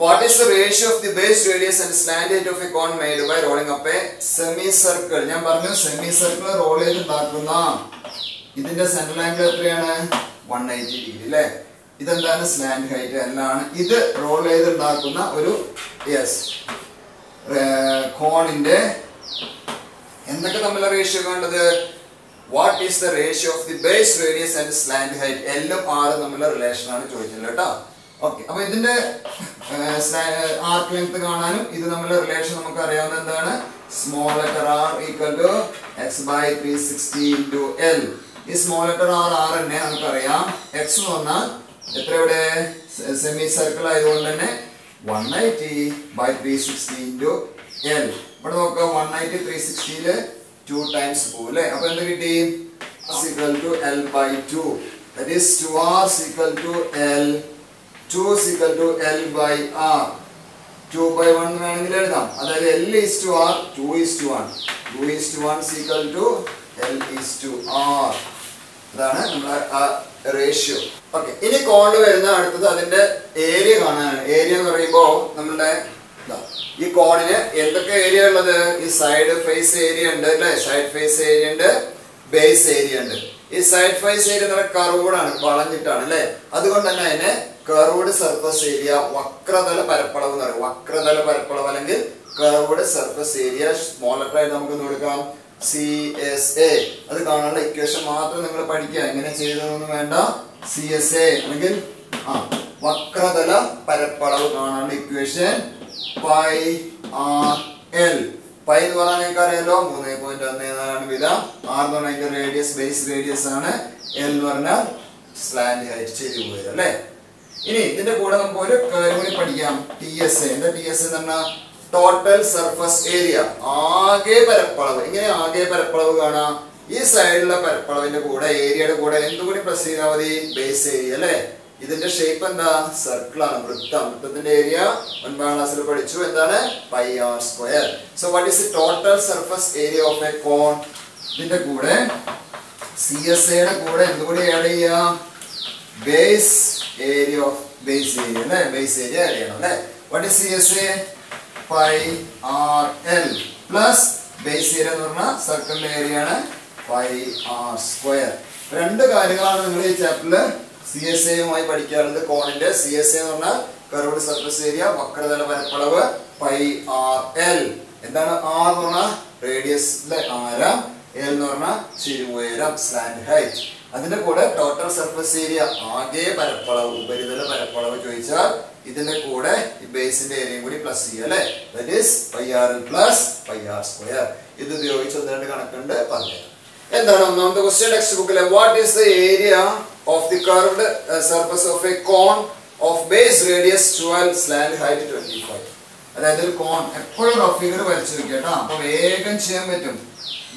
What is the ratio of the base radius and slant height of a cone made by rolling up a semicircle? ഞാൻ പറഞ്ഞു സെമിസർക്കിൾ റോൾ ചെയ്ത് ഉണ്ടാക്കുന്ന ഇതിന്റെ സെൻട്രൽ ആംഗിൾ എത്രയാണ്? 180 ഡിഗ്രി അല്ലേ. ഇതെന്താണ്? സ്ലാന്റ് ഹൈറ്റ് അല്ലാണ്. ഇത് റോൾ ചെയ്ത് ഉണ്ടാക്കുന്ന ഒരു കോണിന്റെ എന്തൊക്കെ തമ്മിലുള്ള റേഷ്യോ കണ്ടത്? What is the ratio of the base radius and slant height? എല്ലും ആറും തമ്മിലുള്ള റിലേഷൻ ആണ് ചോദിച്ചത് കേട്ടോ. ഓക്കെ. അപ്പൊ ഇതിന്റെ ആർക്ക് ലെങ്ത് കാണാനും ഇത് തമ്മിലുള്ള റിലേഷൻ നമുക്ക് അറിയാവുന്ന എന്താണ്? Small letter r equal to x by 360 into l. ഈ സ്മോൾ ലെറ്റർ ആർ തന്നെ നമുക്കറിയാം. എക്സ് എന്ന് പറഞ്ഞാൽ എത്ര? ഇവിടെ സെമി സർക്കിൾ ആയതുകൊണ്ട് തന്നെ 180 ബൈ 360 ഇൻറ്റു എൽ. ഇവിടെ നോക്കുക, 180 360 2 ടൈംസ് പോകും അല്ലേ. അപ്പൊ എന്ത് കിട്ടി? Equal to l by 2. That is 2r equal to l. 2 is equal to L by R. 2 by 1 വേണമെങ്കിൽ എഴുതാം. അതായത് L is to R, 2 is to 1. 2 is to 1 is equal to L is to R. അതാണ് നമ്മുടെ ആ ratio. Okay. ഇനി കോണിൽ വരുന്ന അടുത്തത് അതിന്റെ ഏരിയ കാണാനാണ്. ഏരിയ എന്ന് പറയുമ്പോൾ നമ്മളുടെ ഈ കോണിന് എന്തൊക്കെ ഏരിയ ഉള്ളത്? ഈ സൈഡ് ഫേസ് ഏരിയ ഉണ്ട് അല്ലെ. സൈഡ് ഫേസ് ഏരിയ ഉണ്ട്, ബേസ് ഏരിയ ഉണ്ട്. ഈ സൈഡ് ഫേസ് ഏരിയ എന്ന് പറയുന്നത് കർവ്ഡാണ്, വളഞ്ഞിട്ടാണ് അല്ലെ. അതുകൊണ്ട് തന്നെ അതിനെ കർവ്ഡ് സർഫസ് ഏരിയ, വക്രതല പരപ്പളവ് എന്ന് പറയും. വക്രതല പരപ്പളവ് അല്ലെങ്കിൽ curved surface area small letter ആയിട്ട് നമുക്ക് കൊടുക്കാം CSA. അത് കാണാനുള്ള ഇക്വേഷൻ മാത്രം നിങ്ങൾ പഠിക്കുക. എങ്ങനെ ചെയ്തതൊന്നും വേണ്ട. CSA അല്ലെങ്കിൽ വക്രതല പരപ്പളവ് കാണാനുള്ള equation pi R l. Pi എന്ന് പറഞ്ഞാൽ നിങ്ങൾക്ക് അറിയാലോ 3.14 വിധ. ആർ എന്ന് പറഞ്ഞാൽ അതിന്റെ റേഡിയസ്, ബേസ് റേഡിയസ് ആണ്. എൽ എന്ന് പറഞ്ഞാൽ സ്ലാന്റ് ഹൈറ്റ് ചെയ്തു പോയത് അല്ലേ. ഇനി ഇതിന്റെ കൂടെ നമുക്ക് ഒരു കാര്യം കൂടി പഠിക്കാം. TSA. എന്താ TSA എന്ന് പറഞ്ഞാൽ? ടോട്ടൽ സർഫസ് ഏരിയ, ആകെ പരപ്പളവ്. ഇങ്ങനെ ആകെ പരപ്പളവ് കാണാം. ഈ സൈഡിലുള്ള പരപ്പളവിന്റെ കൂടെ ഏരിയയുടെ കൂടെ എന്തുകൂടി പ്ലസ് ചെയ്താൽ മതി? ബേസ് ഏരിയ അല്ലേ. ഇതിന്റെ ഷേപ്പ് എന്താ? സർക്കിൾ ആണ്, വൃത്തം. വൃത്തത്തിന്റെ ഏരിയ 9ാം ക്ലാസ്സിൽ പഠിച്ചു. എന്താണ്? Pi R square. So what is the total surface area of a cone? ഇതിന്റെ കൂടെ CSA യുടെ കൂടെ എന്തുകൂടി ആഡ് ചെയ്യാം? Base area of base area അല്ലേ. ബേസ് ഏരിയ ആഡ് ചെയ്യണം അല്ലേ. What is CSA? Pi R L plus base area എന്ന് പറഞ്ഞാൽ സർക്കിളിന്റെ ഏരിയ ആണ് പൈ ആർ സ്ക്വയർ. രണ്ട് കാര്യങ്ങളാണ് നിങ്ങൾ ഈ ചാപ്റ്ററിൽ CSAയുമായി പഠിക്കാറുള്ളത്. കോണിന്റെ CSA എന്ന് പറഞ്ഞാൽ കർവ്ഡ് സർഫസ് ഏരിയ, വക്രതല പരപ്പളവ്, പൈ ആർ എൽ. എന്താണ്? ആർ എന്ന് പറഞ്ഞാൽ റേഡിയസിലെ ആരം, എൽ എന്ന് പറഞ്ഞാൽ ചിരുവുയരം, സ്ലാന്റ് ഹൈറ്റ്. അതിന്റെ കൂടെ ടോട്ടൽ സർഫസ് ഏരിയ, ആകെ പരപ്പളവ്, ഉപരിതല പരപ്പളവ് ചോദിച്ചാൽ ഇതിന്റെ കൂടെ ഈ ബേസിന്റെ ഏരിയയും കൂടി പ്ലസ് ചെയ്യുക അല്ലെ. That is pi R L plus pi R square. ഇത് ഉപയോഗിച്ച് 1-2 കണക്കുണ്ട് പറഞ്ഞു. എന്താണ് ഒന്നാമത്തെ ക്വസ്റ്റ്യൻ ടെക്സ്റ്റ് ബുക്കിലെ? What is the area of the curved surface of a cone of base radius 12, slant height 25. അതായത് ഒരു കോൺ എപ്പോഴും റഫ് ഫിഗർ വരച്ചു വെക്കുക കേട്ടോ. അപ്പൊ വേഗം ചെയ്യാൻ പറ്റും.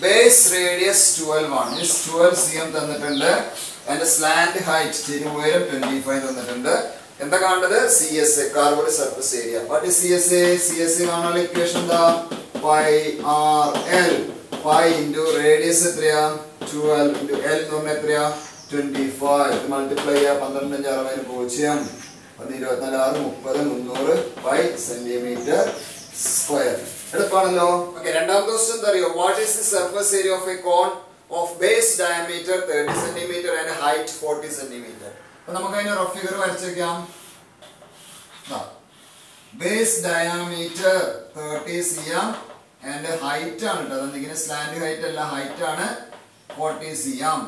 ബേസ് റേഡിയസ് 12 ആണ്. 12 cm തന്നിട്ടുണ്ട്. അതിന്റെ സ്ലാന്റ് ഹൈറ്റ്, ചെരിവുയരം 25 തന്നിട്ടുണ്ട്. എന്താ കാണേണ്ടത്? CSA, curved surface area. What is CSA? CSA കാണാനുള്ള ഇക്വേഷൻ എന്താ? Pi R l. Pi into radius എത്രയാ? 12 ഇൻറ്റു എൽ എന്ന് പറഞ്ഞാൽ എത്രയാ? 25. മൾട്ടിപ്ലൈ ചെയ്യാ. 12 5 60 0 1 24 6 30 300 പൈ സെന്റിമീറ്റർ സ്ക്വയർ എളുപ്പമാണല്ലോ. ഓക്കെ, രണ്ടാമത്തെ ക്വസ്റ്റ്യൻ എന്താ അറിയോ? What is the surface area of a cone of base diameter 30 cm and height 40 cm? അപ്പൊ നമുക്ക് അതിന് റഫ് ഫിഗർ വരച്ചേക്കാം. Base diameter 30 cm and height ആണ് കേട്ടോ. അതെന്തെങ്കിലും സ്ലാൻഡ് ഹൈറ്റ് അല്ല, ഹൈറ്റ് ആണ് 40 cm.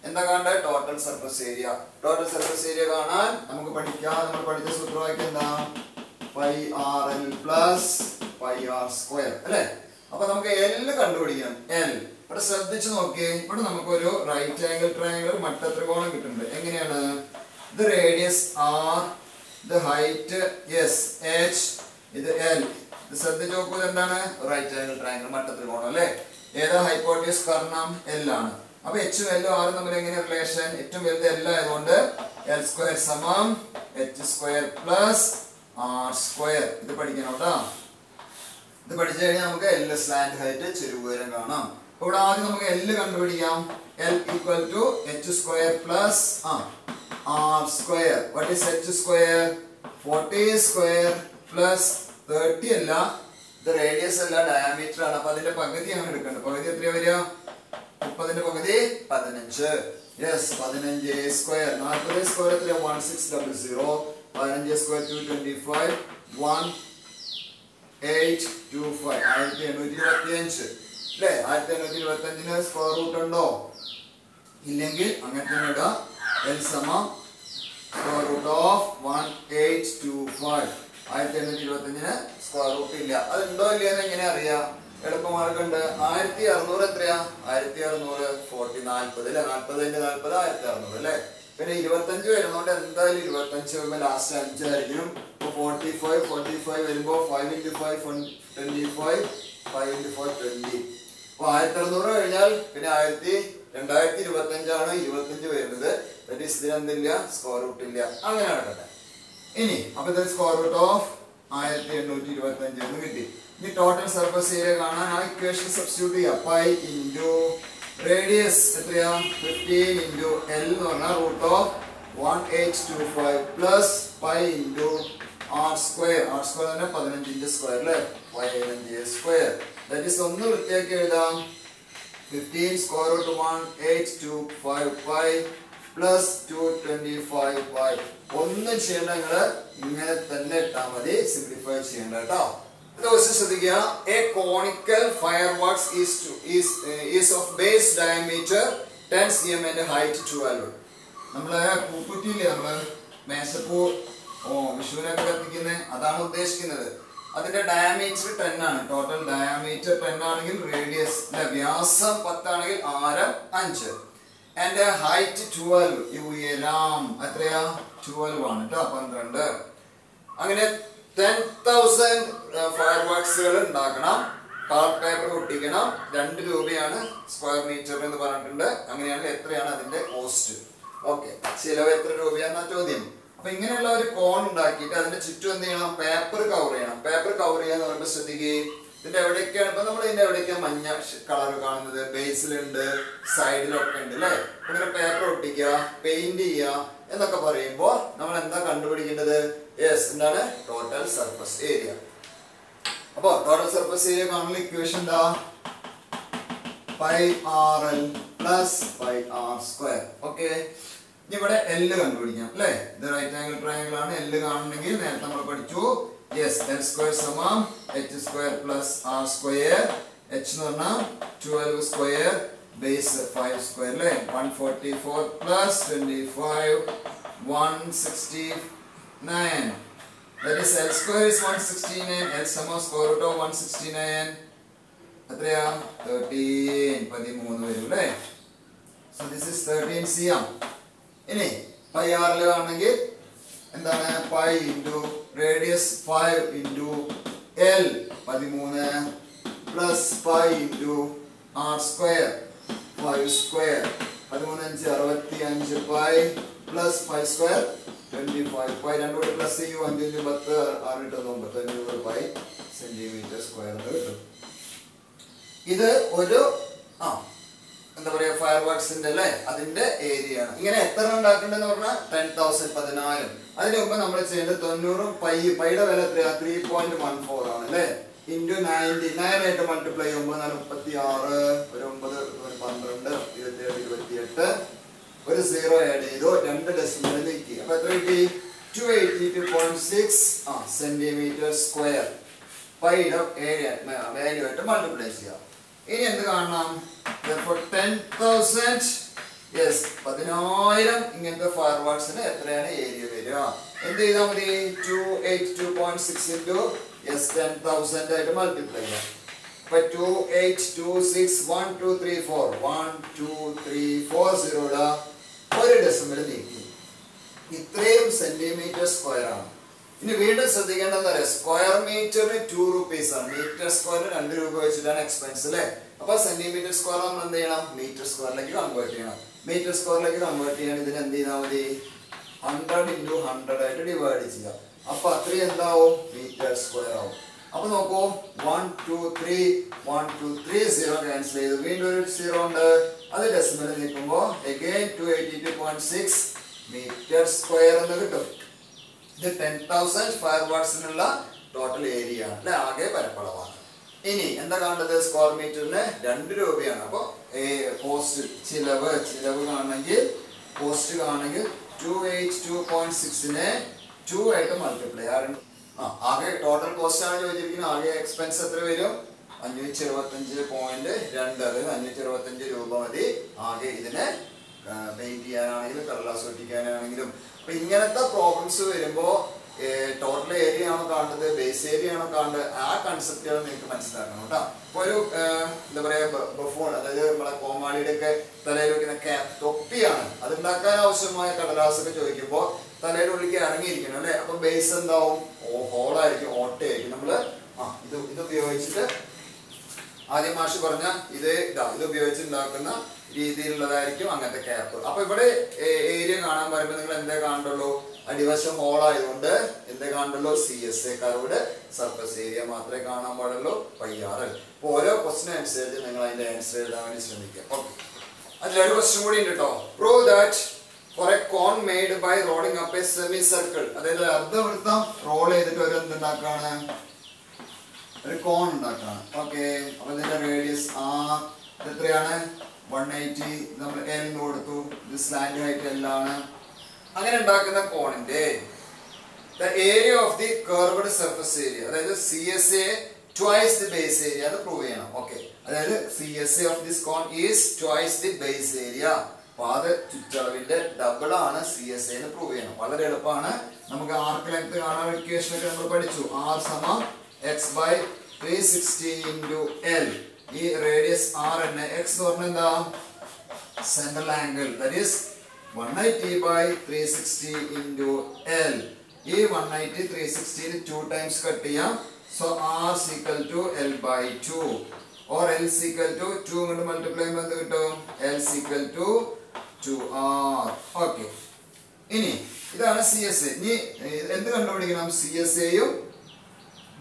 എന്താ കാണേണ്ടത്? Total surface area. Total surface area കാണാൻ നമുക്ക് പഠിക്കാം. നമ്മൾ പഠിച്ച സൂത്രവാക്യം എന്താ? Pi R L plus pi R square അല്ലേ? അപ്പൊ നമുക്ക് എൽ കണ്ടുപിടിക്കണം. എൽ ഇവിടെ ശ്രദ്ധിച്ചു നോക്കിയേ. ഇവിടെ നമുക്കൊരു റൈറ്റ് ആംഗിൾ ട്രയാംഗിൾ മട്ടത്രികോണം കിട്ടുന്നുണ്ട്. എങ്ങനെയാണ്? ഇത് റേഡിയസ് ആർ, ഇത് ഹൈറ്റ് എസ് എച്ച്, ഇത് എൽ. ഇത് ശ്രദ്ധിച്ചു നോക്കൂ. എന്താണ്? റൈറ്റ് ആംഗിൾ ട്രയാംഗിൾ മട്ടത്രികോണം അല്ലേ? ഏതാ ഹൈപ്പോട്ടീസ് കർണം? എൽ ആണ്. അപ്പൊ എച്ചും എല്ലും ആറും തമ്മിൽ എങ്ങനെ റിലേഷൻ? ഏറ്റവും വലുത് എൽ ആയതുകൊണ്ട് എൽ സ്ക്വയർ സമം H square plus R square. ഇത് പഠിക്കണം കേട്ടോ. ഇത് പഠിച്ചു കഴിഞ്ഞാൽ നമുക്ക് എൽ സ്ലാൻഡ് ഹൈറ്റ് ചെരുവുയരം കാണാം. അപ്പൊ ഇവിടെ ആദ്യം നമുക്ക് എൽ കണ്ടുപിടിക്കാം. L equal to h square plus R square. What is h square? 40 square plus 30 അല്ല, ഇത് റേഡിയസ് അല്ല, ഡയമീറ്റർ ആണ്. അപ്പൊ അതിന്റെ പകുതിയാണ് എടുക്കേണ്ടത്. പകുതി എത്രയാ വരിക? 30ന്റെ പകുതി 15. Yes, 15 square. 40 സ്ക്വയർ എത്രയാ? 1600. 15 സ്ക്വയർ 225 1825 1825 അല്ലേ? 1825ന് സ്ക്വയർ റൂട്ട് ഉണ്ടോ? ഇല്ലെങ്കിൽ അങ്ങനെ തന്നെ ഇടാം. എൽ സമം സ്ക്വയർ റൂട്ട് ഓഫ് 1825. 1825ന് സ്ക്വയർ റൂട്ട് ഇല്ല. അതുണ്ടോ ഇല്ലയെന്ന് എങ്ങനെ അറിയാം? എളുപ്പമാർക്കുണ്ട്. 1600 എത്രയാ? 1600 40 40 അല്ലെ? 40 × 40 1600 അല്ലെ? പിന്നെ 25 വരുന്നോണ്ട് എന്തായാലും 25 വരുമ്പോ ലാസ്റ്റ് 5 ആയിരിക്കും. 45 വരുമ്പോ 5 × 5 25 5 × 4 20. അപ്പൊ 1600 കഴിഞ്ഞാൽ പിന്നെ 2025 ആണ് 25 വരുന്നത്. ഇതിനെന്തില്ല? സ്ക്വയർ റൂട്ട് ഇല്ല. അങ്ങനെ നടക്കട്ടെ. ഇനി അപ്പൊ ഇത് സ്ക്വയർ റൂട്ട് ഓഫ് 1825 എന്ന് കിട്ടി. ഇനി ടോട്ടൽ സർഫസ് ഏരിയ കാണാൻ ആ ഇക്വേഷൻ സബ്സ്റ്റിറ്റ്യൂട്ട് ചെയ്യാം. പൈ ഇൻറ്റു റേഡിയസ് എത്രയാ? 15 ഇൻറ്റു എൽ എന്ന് പറഞ്ഞാൽ root of 1825 plus pi into R square. R square തന്നെ 15ന്റെ സ്ക്വയർ അല്ലേ? 15 സ്ക്വയർ. ദാറ്റ് ഈസ് ഒന്ന് വൃത്തിയാക്കി എഴുതാം. 15 square root 1825 pi plus 225 pi. ഒന്നും ചെയ്യേണ്ട, നിങ്ങള് ഇങ്ങനെ തന്നെ ഇട്ടാൽ മതി. സിംപ്ലിഫൈ ചെയ്യേണ്ട കേട്ടോ. ശ്രദ്ധിക്കുക. A conical fire works is of base diameter 10 cm and height 12. നമ്മള് പൂക്കുറ്റിയില്ലേ, നമ്മള് മേശപ്പൂ വിഷുവിനൊക്കെ കത്തിക്കുന്നത്, അതാണ് ഉദ്ദേശിക്കുന്നത്. അതിന്റെ ഡയമീറ്റർ 10 ആണ്. ടോട്ടൽ ഡയമീറ്റർ 10 ആണെങ്കിൽ റേഡിയസ് വ്യാസം 10 ആണെങ്കിൽ ആരം 5 ആൻഡ് ഹൈറ്റ് 12. ഉയരം എത്രയാ? 12 ആണ് കേട്ടോ. 12. അങ്ങനെ 10,000 ഫയർ വർക്സുകൾ ഉണ്ടാക്കണം. Colour paper ഒട്ടിക്കണം. 2 രൂപയാണ് സ്ക്വയർ മീറ്റർ എന്ന് പറഞ്ഞിട്ടുണ്ട്. അങ്ങനെയാണെങ്കിൽ എത്രയാണ് അതിന്റെ കോസ്റ്റ്? ഓക്കെ, ചിലവ് എത്ര രൂപയാണെന്ന ചോദ്യം. അപ്പൊ ഇങ്ങനെയുള്ള ഒരു കോൺ ഉണ്ടാക്കിയിട്ട് അതിന്റെ ചുറ്റും എന്ത് ചെയ്യണം? പേപ്പർ കവർ ചെയ്യണം. പേപ്പർ കവർ ചെയ്യാന്ന് പറയുമ്പോൾ ശ്രദ്ധിക്കുകയും ഇതിന്റെ എവിടെയൊക്കെയാണ് ഇപ്പൊ നമ്മൾ ഇതിന്റെ എവിടെയൊക്കെയാണ് മഞ്ഞ കളർ കാണുന്നത്? ബേസിലുണ്ട്, സൈഡിലൊക്കെ ഉണ്ട് അല്ലെ? അങ്ങനെ പേപ്പർ ഒട്ടിക്കുക, പെയിന്റ് ചെയ്യുക എന്നൊക്കെ പറയുമ്പോ നമ്മൾ എന്താ കണ്ടുപിടിക്കേണ്ടത്? യെസ്, എന്താണ്? Total surface area. അപ്പൊ ടോട്ടൽ സർഫസ് ഏരിയ കാണുന്ന ഇക്വേഷൻ എന്താ? Pi R L plus pi R square. Okay, ഇനി ഇവിടെ എൽ കണ്ടുപിടിക്കാം അല്ലെ? ഇത് റൈറ്റ് ആംഗിൾ ട്രയാംഗിൾ ആണ്. എൽ കാണണമെങ്കിൽ നേരത്തെ നമ്മൾ പഠിച്ചു. യെസ്, എൽ സ്ക്വയർ സമം H square plus R square. H എന്ന് പറഞ്ഞാൽ 12 സ്ക്വയർ ബേസ് 5 സ്ക്വയർ അല്ലെ? 144 plus 25 169. That is L square is 169. L സമം സ്ക്വയർ റൂട്ട് ഓഫ് 169 എത്രയാ? 13 വരും അല്ലേ? So this is 13 cm. ഇനി പൈ ആറിൽ ആണെങ്കിൽ എന്താണ്? Pi into radius 5 into L 13 plus pi into R square 5 square. 13 65 pi plus 5 square 25 pi. 2 കൂടി പ്ലസ് ചെയ്യും. 5 × 10 6 × 9 500 പൈ സെന്റിമീറ്റർ സ്ക്വയർ കിട്ടും. ഇത് ഒരു എന്താ പറയാ ഫയർ വർക്സിന്റെ അല്ലെ? അതിന്റെ ഏരിയ ആണ്. ഇങ്ങനെ എത്ര ഉണ്ടാക്കേണ്ടതെന്ന് പറഞ്ഞാൽ 10,000 14. അതിന് മുമ്പ് നമ്മൾ ചെയ്യേണ്ടത് 90 പൈയുടെ വില എത്രയാ? 3.14 ആണ് അല്ലെ? ഇൻറ്റു 99 ആയിട്ട് മൾട്ടിപ്ലൈ ചെയ്യുമ്പോൾ 36 ഒരു 9 ഒരു 12 27 28 ഒരു 0 ആഡ് ചെയ്തു 2 ഡെസിമൽ നീക്കി. അപ്പൊ എത്ര കിട്ടി? 282.6 സെന്റിമീറ്റർ സ്ക്വയർ. പൈയുടെ ഏരിയ വാല്യൂ ആയിട്ട് മൾട്ടിപ്ലൈ ചെയ്യാം. ഇനി എന്ത് കാണണം? 10,000 യെസ് 10,000 ഇങ്ങനത്തെ ഫയർ വർക്സിന് എത്രയാണ് ഏരിയ വരിക? എന്ത് ചെയ്താൽ മതി? 282.6 ഇൻറ്റു യെസ് 10,000 ആയിട്ട് മൾട്ടിപ്ലൈ ചെയ്യാം. അപ്പൊ 2826 1 2 3 4 1 2 3 4 0 ഒരു ഡെസിമൽ നീക്കി. ഇത്രയും സെന്റിമീറ്റർ സ്ക്വയർ ആണ്. ഇനി വീണ്ടും ശ്രദ്ധിക്കേണ്ടത് സ്ക്വയർ മീറ്ററിന് 2 rupees ആണ്. മീറ്റർ സ്ക്വയറിന് 2 രൂപ വെച്ചിട്ടാണ് എക്സ്പെൻസ് അല്ലേ? അപ്പൊ സെന്റിമീറ്റർ സ്ക്വയർ നമ്മൾ എന്ത് ചെയ്യണം? മീറ്റർ സ്ക്വയറിലേക്ക് കൺവേർട്ട് ചെയ്യണം. മീറ്റർ സ്ക്വയറിലേക്ക് കൺവേർട്ട് ചെയ്യാൻ ഇതിന് എന്ത് ചെയ്താൽ മതി? 100 ഇൻറ്റു 100 ആയിട്ട് ഡിവൈഡ് ചെയ്യാം. അപ്പൊ അത്രയും എന്താവും? മീറ്റർ സ്ക്വയർ ആവും. അപ്പൊ നോക്കൂ 1 2 3 1 2 3 0 ക്യാൻസൽ ചെയ്തു. വീണ്ടും ഒരു 0 ഉണ്ട്. അത് ഡെസിമൽ നീക്കുമ്പോൾ again 282.6 മീറ്റർ സ്ക്വയർ എന്ന് കിട്ടും. ഇത് 10,000 ഫയർ വാട്സിനുള്ള ടോട്ടൽ ഏരിയ ആണ് അല്ലെ? ആകെ പരപ്പളവാണ്. ഇനി എന്താ കാണുന്നത്? സ്ക്വയർ മീറ്ററിന് 2 രൂപയാണ്. അപ്പൊ കോസ്റ്റ് ചിലവ് കാണണമെങ്കിൽ കോസ്റ്റ് കാണണമെങ്കിൽ 282.6നെ 2 ആയിട്ട് മൾട്ടിപ്ലൈ ആകെ ടോട്ടൽ കോസ്റ്റ് ആണ് ചോദിച്ചിരിക്കുന്നത്. ആകെ എക്സ്പെൻസ് എത്ര വരും? 565.2 അതായത് 565 രൂപ മതി ആകെ ഇതിനെ പെയിന്റ് ചെയ്യാനാണെങ്കിലും കടലാസ് ഒട്ടിക്കാനാണെങ്കിലും. അപ്പൊ ഇങ്ങനത്തെ പ്രോബ്ലംസ് വരുമ്പോ ടോട്ടൽ ഏരിയ ആണോ കാണുന്നത്, ബേസ് ഏരിയ ആണോ കാണുന്നത്, ആ കൺസെപ്റ്റുകൾ നിങ്ങൾക്ക് മനസ്സിലാക്കണം കേട്ടോ. ഇപ്പൊ ഒരു എന്താ പറയാ ബഫൂൺ, അതായത് നമ്മളെ കോമാളിയുടെ ഒക്കെ തലയിൽ വെക്കുന്ന ക്യാപ് തൊപ്പിയാണ്. അതുണ്ടാക്കാൻ ആവശ്യമായ കടലാസ് ഒക്കെ ചോദിക്കുമ്പോൾ തലയുടെ ഉള്ളിലേക്ക് ഇറങ്ങിയിരിക്കണം അല്ലെ? അപ്പൊ ബേസ് എന്താവും? ഹോളായിരിക്കും, ഓട്ടയായിരിക്കും. നമ്മള് ഇത് ഉപയോഗിച്ചിട്ട് ആദ്യം മാഷ് പറഞ്ഞ ഇത് ഉപയോഗിച്ച് ഉണ്ടാക്കുന്ന രീതിയിലുള്ളതായിരിക്കും അങ്ങനത്തെ ക്യാപ്പ്. അപ്പൊ ഇവിടെ ഏരിയ കാണാൻ പറയുമ്പോൾ നിങ്ങൾ എന്തേ കാണുള്ളൂ? അടിവശം ഹോളായതുകൊണ്ട് എന്തേ കാണുള്ളൂ? CSA കർവ്ഡ് സർഫസ് ഏരിയ മാത്രമേ കാണാൻ പാടുള്ളൂ. പയ്യാറ്. അപ്പൊ ഓരോ ക്വസ്റ്റിനും അനുസരിച്ച് നിങ്ങൾ അതിന്റെ ആൻസർ എഴുതാൻ വേണ്ടി ശ്രമിക്കുക. ഓക്കെ, അതിലൊരു ക്വസ്റ്റ്യൻ കൂടി ഉണ്ട് കേട്ടോ. Prove that for a cone made by rolling up a semi circle, അതായത് അർദ്ധവൃത്തം റോൾ ചെയ്തിട്ട് ഒരു എന്തുണ്ടാക്കാണ്? ഒരു കോൺ ഉണ്ടാക്കാണ്. ഓക്കെ, അപ്പൊ ഇതിന്റെ റേഡിയസ് എത്രയാണ്? 180. നമ്മൾ L കൊടുത്തു. ഇത് സ്ലാൻഡ് ഹൈറ്റ് L ആണ്. അങ്ങനെ ഉണ്ടാക്കുന്ന കോണിന്റെ the area of the curved surface area, അതായത് CSA twice the base area അത് പ്രൂവ് ചെയ്യണം. ഓക്കെ, അതായത് CSA of this cone is twice the base area. പാദ ചുറ്റളവിന്റെ ഡബിൾ ആണ് CSA എന്ന് പ്രൂവ് ചെയ്യണം. വളരെ എളുപ്പമാണ്. നമുക്ക് ആർക്ക് ലെങ്ത് കാണാൻ ഇക്വേഷൻ ഒക്കെ നമ്മൾ പഠിച്ചു. R സമം x by 360 into L. ഈ റേഡിയസ് R തന്നെ. x എന്ന് പറഞ്ഞാൽ എന്താ? Central angle, that is 180 by 360 into L. ഈ 180 360 2 ടൈംസ് കട്ട് ചെയ്യാം. So R is equal to L by 2 or L is equal to 2 കൊണ്ട് മൾട്ടിപ്ലൈ ചെയ്യുമ്പോൾ എന്ത് കിട്ടും? L is equal to 2R. Okay, ഇനി ഇതാണ് CSA. ഇനി എന്ത് കണ്ടുപിടിക്കണം? CSAയും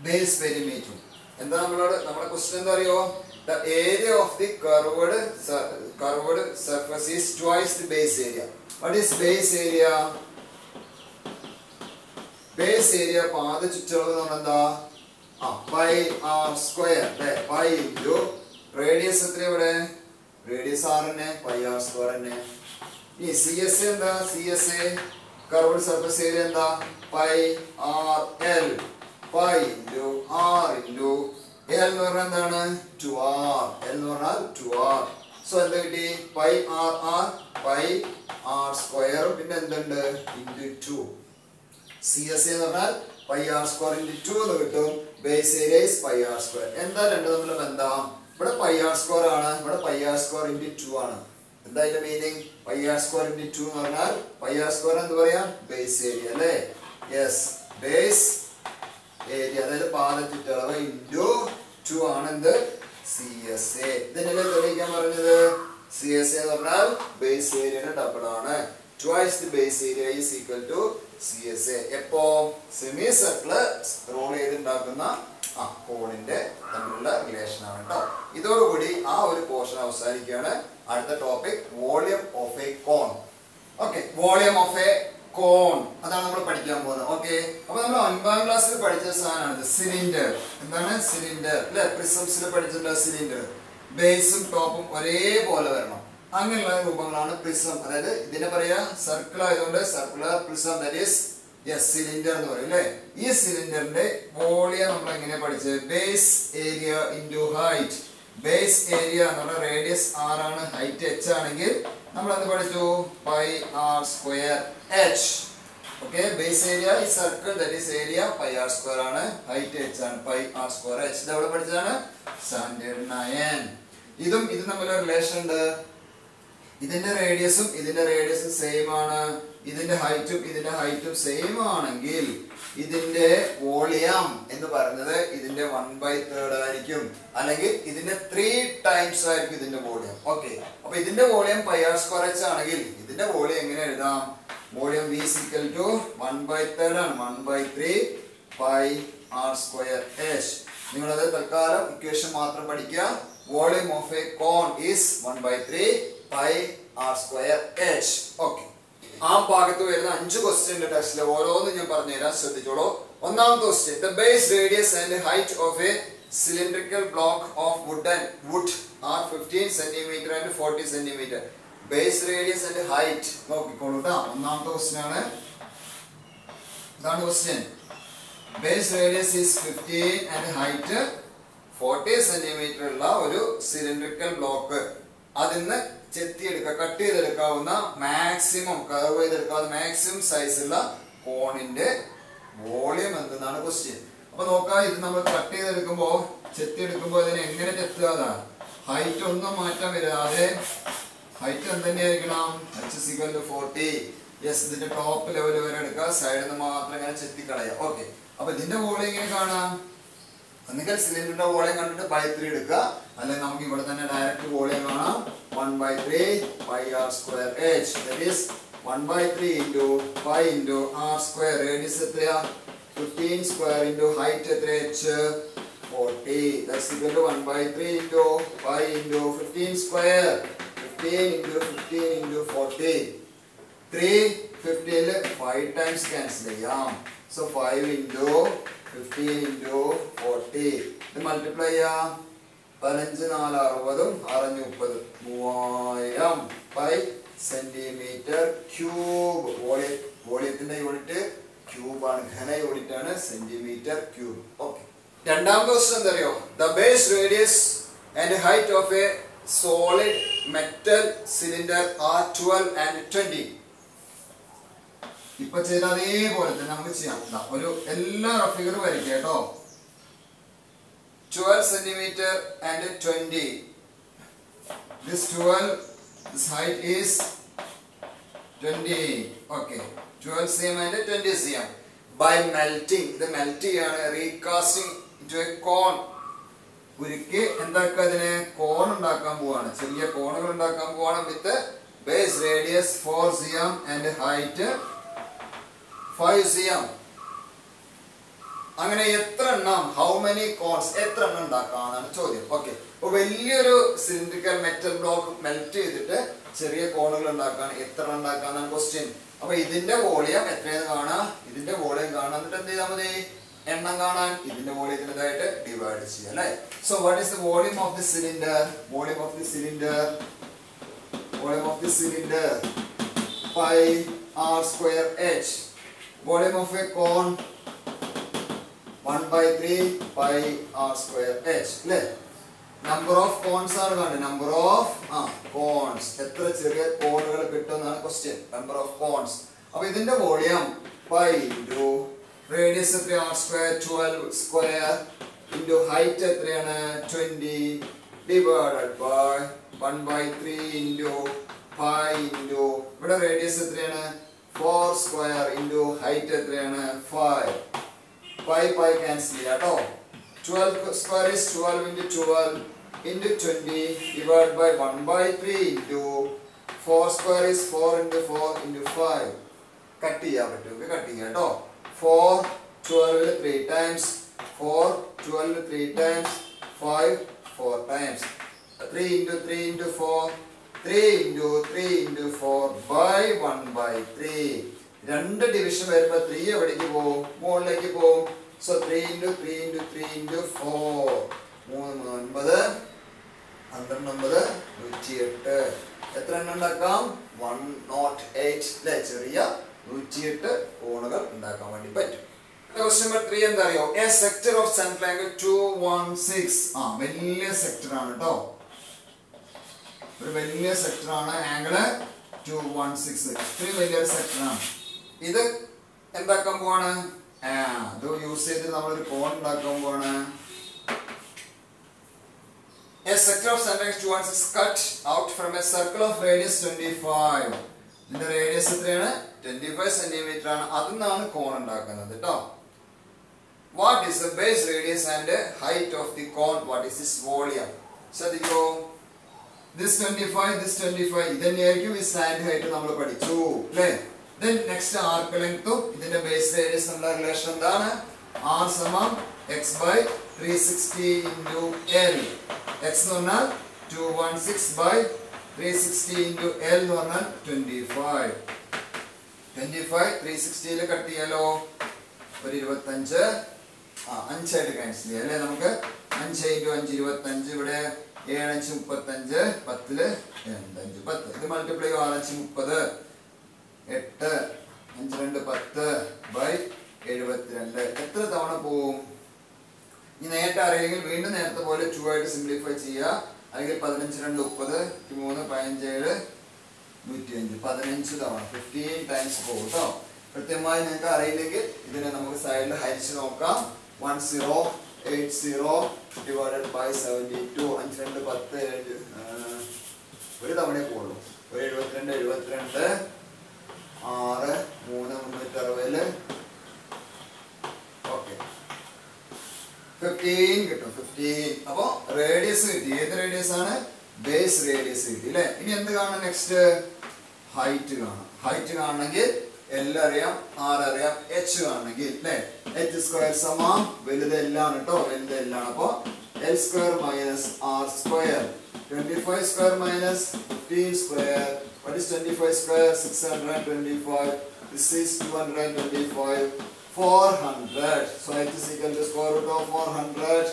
ബേസ് പെരിമീറ്ററും. എന്താ നമ്മുടെ ക്വസ്റ്റ്യൻ എന്താ അറിയോ? The area of the curved surface is twice the base area. What is base area? Base area പാദ ചുറ്റളവ് എന്ന് പറഞ്ഞാൽ എന്താ? pi r square അല്ലേ? pi into റേഡിയസ് എത്ര? ഇവിടെ റേഡിയസ് r തന്നെ, pi r square തന്നെ. ഈ CSA എന്താ? CSA curved surface area എന്താ? pi r L. pi into r into L എന്ന് പറഞ്ഞാൽ എന്താണ്? 2R. L എന്ന് പറഞ്ഞാൽ 2R. സോ എന്താ കിട്ടി? pi r r pi r square പിന്നെ എന്തുണ്ട്? into 2. CSA എന്ന് പറഞ്ഞാൽ pi r square into 2 എന്ന് കിട്ടും. Base area is pi r square. എന്താ രണ്ടും തമ്മിലുള്ള ബന്ധം? ഇവിടെ pi r square ആണ്, ഇവിടെ pi r square into 2 ആണ്. എന്താ ഇതിന്റെ meaning? pi r square into 2 എന്ന് പറഞ്ഞാൽ pi r square എന്ത് പറയാം? ബേസ് ഏരിയ അല്ലേ? യെസ്, ബേസ് ഏരിയ അതായത് പാദ ചുറ്റളവ് into 2 ആണ് എന്ത്? CSA. ഇതിനല്ലേ തെളിയിക്കാൻ പറഞ്ഞത്? CSA എന്ന് പറഞ്ഞാൽ ബേസ് ഏരിയയുടെ ഡബിൾ ആണ്. Twice the base area is equal to CSA. എപ്പോ? സെമി സർക്കിൾ റോൾ ചെയ്തുണ്ടാക്കുന്ന കോണിന്റെ തമ്മിലുള്ള റിലേഷൻ ആണ് കേട്ടോ. ഇതോടുകൂടി ആ ഒരു പോർഷൻ അവസാനിക്കുകയാണ്. അടുത്ത topic volume of a cone. Okay, volume of a cone. അതാണ് നമ്മൾ പഠിക്കാൻ പോകുന്നത്. ഓക്കെ, അപ്പൊ നമ്മൾ 9ാം ക്ലാസ്സിൽ പഠിച്ച സാധനമാണ് സിലിണ്ടർ. എന്താണ് സിലിണ്ടർ അല്ലെ? പ്രിസംസിൽ പഠിച്ചിട്ടുള്ള സിലിണ്ടർ. ബേസും ടോപ്പും ഒരേപോലെ വരണം. അങ്ങനെയുള്ള രൂപങ്ങളാണ് പ്രിസം. അതായത് ഇതിനെ പറയാ സർക്കിൾ ആയതുകൊണ്ട് circular prism, that is yes cylinder എന്ന് പറയും അല്ലെ? ഈ സിലിണ്ടറിന്റെ വോളിയം നമ്മൾ എങ്ങനെ പഠിച്ചത്? Base area into height. Base area എന്നുള്ള റേഡിയസ് r ആണ്, ഹൈറ്റ് h ആണെങ്കിൽ നമ്മൾ എന്ത് പഠിച്ചു? Pi r square h. Okay, base area ഈ circle, that is area pi r square ആണ്, ഹൈറ്റ് h ആണ്, പൈ r സ്ക്വയർ h. ഇത് എവിടെ പഠിച്ചതാണ്? സ്റ്റാൻഡേർഡ് 9. ഇതും തമ്മിൽ ഒരു റിലേഷൻ ഉണ്ട്. ഇതിന്റെ റേഡിയസും സെയിം ആണ്. ഇതിന്റെ ഹൈറ്റും സെയിം ആണെങ്കിൽ ഇതിന്റെ വോളിയം എന്ന് പറയുന്നത് ഇതിന്റെ 1/3 ആയിരിക്കും, അല്ലെങ്കിൽ ഇതിന്റെ 3 ടൈംസ് ആയിരിക്കും ഇതിന്റെ വോളിയം. ഓക്കെ, അപ്പൊ ഇതിന്റെ volume pi r square h ആണെങ്കിൽ ഇതിന്റെ വോളിയം എങ്ങനെ എഴുതാം? Volume v is equal to 1/3 ആണ്, 1/3 പൈ r സ്ക്വയർ h. നിങ്ങളത് തൽക്കാലം ഇക്വേഷൻ മാത്രം പഠിക്കുക. Volume of a cone is 1/3 pi r square h. Okay, ആ ഭാഗത്ത് വരുന്ന 5 ക്വസ്റ്റ്യൻ ഉണ്ട് ടെസ്റ്റിൽ. ഓരോന്നും ഞാൻ പറഞ്ഞുതരാം, ശ്രദ്ധിച്ചോളൂ. ഒന്നാമത്തെ question, the base radius and height of a cylindrical block of wood are 15 centimetre and 40 centimetre. Base radius and height നോക്കിക്കോളൂ ട്ടോ. ഒന്നാമത്തെ ക്വസ്റ്റ്യൻ ആണ്. ഇതാണ് question. Base radius is 15 and height 40 centimetre ഉള്ള ഒരു സിലിണ്ടറിക്കൽ ബ്ലോക്ക്, അതിന്ന് ചെത്തിയെടുക്കുക, കട്ട് ചെയ്തെടുക്കാവുന്ന മാക്സിമം, കർവ് ചെയ്തെടുക്കാവുന്ന മാക്സിമം സൈസുള്ള കോണിന്റെ വോളിയം എന്തെന്നാണ് ക്വസ്റ്റ്യൻ. അപ്പൊ നോക്കാം, ഇത് നമ്മൾ കട്ട് ചെയ്തെടുക്കുമ്പോ ചെത്തിയെടുക്കുമ്പോ ഇതിനെ എങ്ങനെ ചെത്തുക? ഹൈറ്റ് ഒന്നും മാറ്റം വരാതെ ഹൈറ്റ് എന്തുതന്നെയായിരിക്കണം? h is equal to 40. Yes, ഇതിന്റെ ടോപ്പ് ലെവൽ വരെ എടുക്കുക, സൈഡിൽ നിന്ന് മാത്രം ഇങ്ങനെ ചെത്തിക്കളയാം. ഓക്കെ, അപ്പൊ ഇതിന്റെ വോളിയം എങ്ങനെ കാണാം? ഒന്നുകിൽ സിലിണ്ടറിന്റെ വോളിയം കണ്ടിട്ട് ബൈ 3 എടുക്കുക, അല്ലെങ്കിൽ നമുക്ക് ഇവിടെ തന്നെ ഡയറക്റ്റ് വോളിയം കാണാം. 1/3 pi r square h, that is 1/3 into pi into r square. Radius എത്രയാ? 15 സ്ക്വയർ into ഹൈറ്റ് എത്ര? h 40. That's equal to 1/3 into pi into 15 square. 15 into 15 into 40. 315 5 times cancel ചെയ്യാം. So 5 into 15 into 40. ഇത് multiply ചെയ്യാം. 15 4 60 6 30 പൈ centimetre cube. വോളിയത്തിന്റെ unit cube ആണ്, ഘന unit ആണ് സെന്റിമീറ്റർ ക്യൂബ്. ഓക്കെ, രണ്ടാമത്തെ ക്വസ്റ്റ്യൻ എന്താ അറിയോ? The base radius and height of a solid metal cylinder are 12 and 20. ഇപ്പൊ ചെയ്ത അതേപോലെ തന്നെ നമുക്ക് ചെയ്യാം. ഒരു എല്ലാ ഫിഗർ വരയ്ക്കുക കേട്ടോ. 12 centimeter and 20. This 12, this height is 20. Okay, 12 cm and 20 cm. By melting, the melting and recasting into a cone. ഉരുക്കി എന്താക്കുക? അതിനെ കോൺ ഉണ്ടാക്കാൻ പോവാണ്, ചെറിയ കോണുകൾ ഉണ്ടാക്കാൻ പോവാണ്. വിത്ത് base radius 4 cm and height 5 cm. അങ്ങനെ എത്ര എണ്ണം, ഹൗ മെനി കോൺസ്, എത്ര എണ്ണം ഉണ്ടാക്കാന്നാണ് ചോദ്യം. ഓക്കെ, അപ്പൊ വലിയൊരു സിലിണ്ടറിക്കൽ മെറ്റൽ ബ്ലോക്ക് മെൽറ്റ് ചെയ്തിട്ട് ചെറിയ കോണുകൾ ഉണ്ടാക്കാൻ എത്ര എണ്ണം ഉണ്ടാക്കാന്നാണ് ക്വസ്റ്റ്യൻ. അപ്പൊ ഇതിന്റെ വോളിയം എത്രയെന്ന് കാണാം, ഇതിന്റെ വോളിയം കാണാൻ. എന്നിട്ട് എന്ത് ചെയ്താൽ മതി? എണ്ണം കാണാൻ ഇതിന്റെ വോളിയത്തിൻ്റെതായിട്ട് ഡിവൈഡ് ചെയ്യുക അല്ലേ? So what is the volume of the cylinder? Volume of the cylinder pi r square h. Volume of a cone 1/3 pi r square h. അല്ലേ? നമ്പർ ഓഫ് കോൺസ് ആണ് കണ്ടത്. നമ്പർ ഓഫ് കോൺസ്, എത്ര ചെറിയ കോണുകൾ കിട്ടുമെന്നാണ് question. Number of cones. അപ്പൊ ഇതിന്റെ volume pi into radius എത്ര? r square 12 square into height എത്രയാണ്? 20 divided by 1/3 into pi into ഇവിടെ റേഡിയസ് എത്രയാണ്? 4 സ്ക്വയർ ഇൻറ്റു ഹൈറ്റ് എത്രയാണ്? 5. പൈ ക്യാൻസൽ ചെയ്യാം കേട്ടോ. 12 square is 12 into 12 into 20 divided by 1/3 into 4 square is 4 into 4 into 5. Cut ചെയ്യാൻ പറ്റും, cut ചെയ്യാം കേട്ടോ. 4 12 3 times, 4 12 3 times, 5 4 times, 3 into 3 into 4, 3 into 3 into 4 by 1/3. രണ്ട് ഡിവിഷൻ വരുമ്പോൾ 3 എവിടേക്ക് പോകും? മുകളിലേക്ക് പോകും. So 3 into 3 into 3 into 4 3 9 12 108. എത്ര എണ്ണം ഉണ്ടാക്കാം? 108 അല്ലേ? ചെറിയ 108 കോണുകൾ ഉണ്ടാക്കാൻ വേണ്ടി പറ്റും. ക്വസ്റ്റ്യൻ നമ്പർ 3 എന്താ അറിയോ? A sector of central triangle 216. വലിയ സെക്ടർ ആണ് കേട്ടോ. ഒരു വലിയ സെക്ടർ ആണ് ആംഗിള് 216. ഇത്രയും വലിയൊരു സെക്ടർ ആണ്. ഇത് എന്താക്കാൻ പോവാണ്? ഇത് യൂസ് ചെയ്ത് നമ്മളൊരു കോൺ ഉണ്ടാക്കാൻ പോവാണ്. A sector of center is 216 cut out from a circle of radius 25. ഇതിന്റെ റേഡിയസ് എത്രയാണ്? 25 സെന്റിമീറ്റർ ആണ്. അതിന്നാണ് കോൺ ഉണ്ടാക്കുന്നത് കേട്ടോ. What is the base radius and height of the cone? What is its volume? ശ്രദ്ധിക്കൂ. This 25, this 25. ഇതന്നെയായിരിക്കും ഈ സ്ലാൻഡ് ഹൈറ്റ് നമ്മൾ പഠിച്ചു അല്ലേ? Then next arc length ഇതിന്റെ base radius നമ്മുടെ റിലേഷൻ എന്താണ്? R സമം x by 360 into L. x എന്ന് പറഞ്ഞാൽ 216 by 360 into L എന്ന് പറഞ്ഞാൽ 25. 360 ൽ കട്ട് ചെയ്യാലോ? ഒരു 25 5 ആയിട്ട് ക്യാൻസൽ ചെയ്യാം അല്ലേ? നമുക്ക് 5 into 5 25. ഇവിടെ 7 5 35 10 ല് 5 10. ഇത് മൾട്ടിപ്ലൈ 6 5 30 8 5 2 10 by 72. എത്ര തവണ പോവും? ഇനി നേരത്തെ അറിയില്ലെങ്കിൽ വീണ്ടും നേരത്തെ പോലെ 2 ആയിട്ട് സിംപ്ലിഫൈ ചെയ്യുക. അല്ലെങ്കിൽ 15 2 30 3 15 105 15 തവണ 15 ടൈംസ് പോകും കേട്ടോ. കൃത്യമായി നിങ്ങൾക്ക് അറിയില്ലെങ്കിൽ ഇതിനെ നമുക്ക് സൈഡിൽ ഹരിച്ച് നോക്കാം. 1080 divided by 72. 5 2 10 ഒരു തവണയെ പോകുള്ളൂ. ഒരു 72 72 6 3 360. ഓക്കെ 15 കിട്ടും. 15. അപ്പൊ റേഡിയസ് കിട്ടി. ഏത് റേഡിയസ് ആണ്? ബേസ് റേഡിയസ് കിട്ടി അല്ലേ? ഇനി എന്ത് കാണാം? നെക്സ്റ്റ് ഹൈറ്റ് കാണാം. ഹൈറ്റ് കാണണമെങ്കിൽ L അറിയാം, R അറിയാം, H കാണണമെങ്കിൽ അല്ലേ? H സ്ക്വയർ സമം വലുത് L ആണ് കേട്ടോ. വലുത് L ആണ്. അപ്പൊ L square minus R square. 25 square minus 15 square. What is 25 square? 625. This is 225. 400. So H is equal to square root of 400.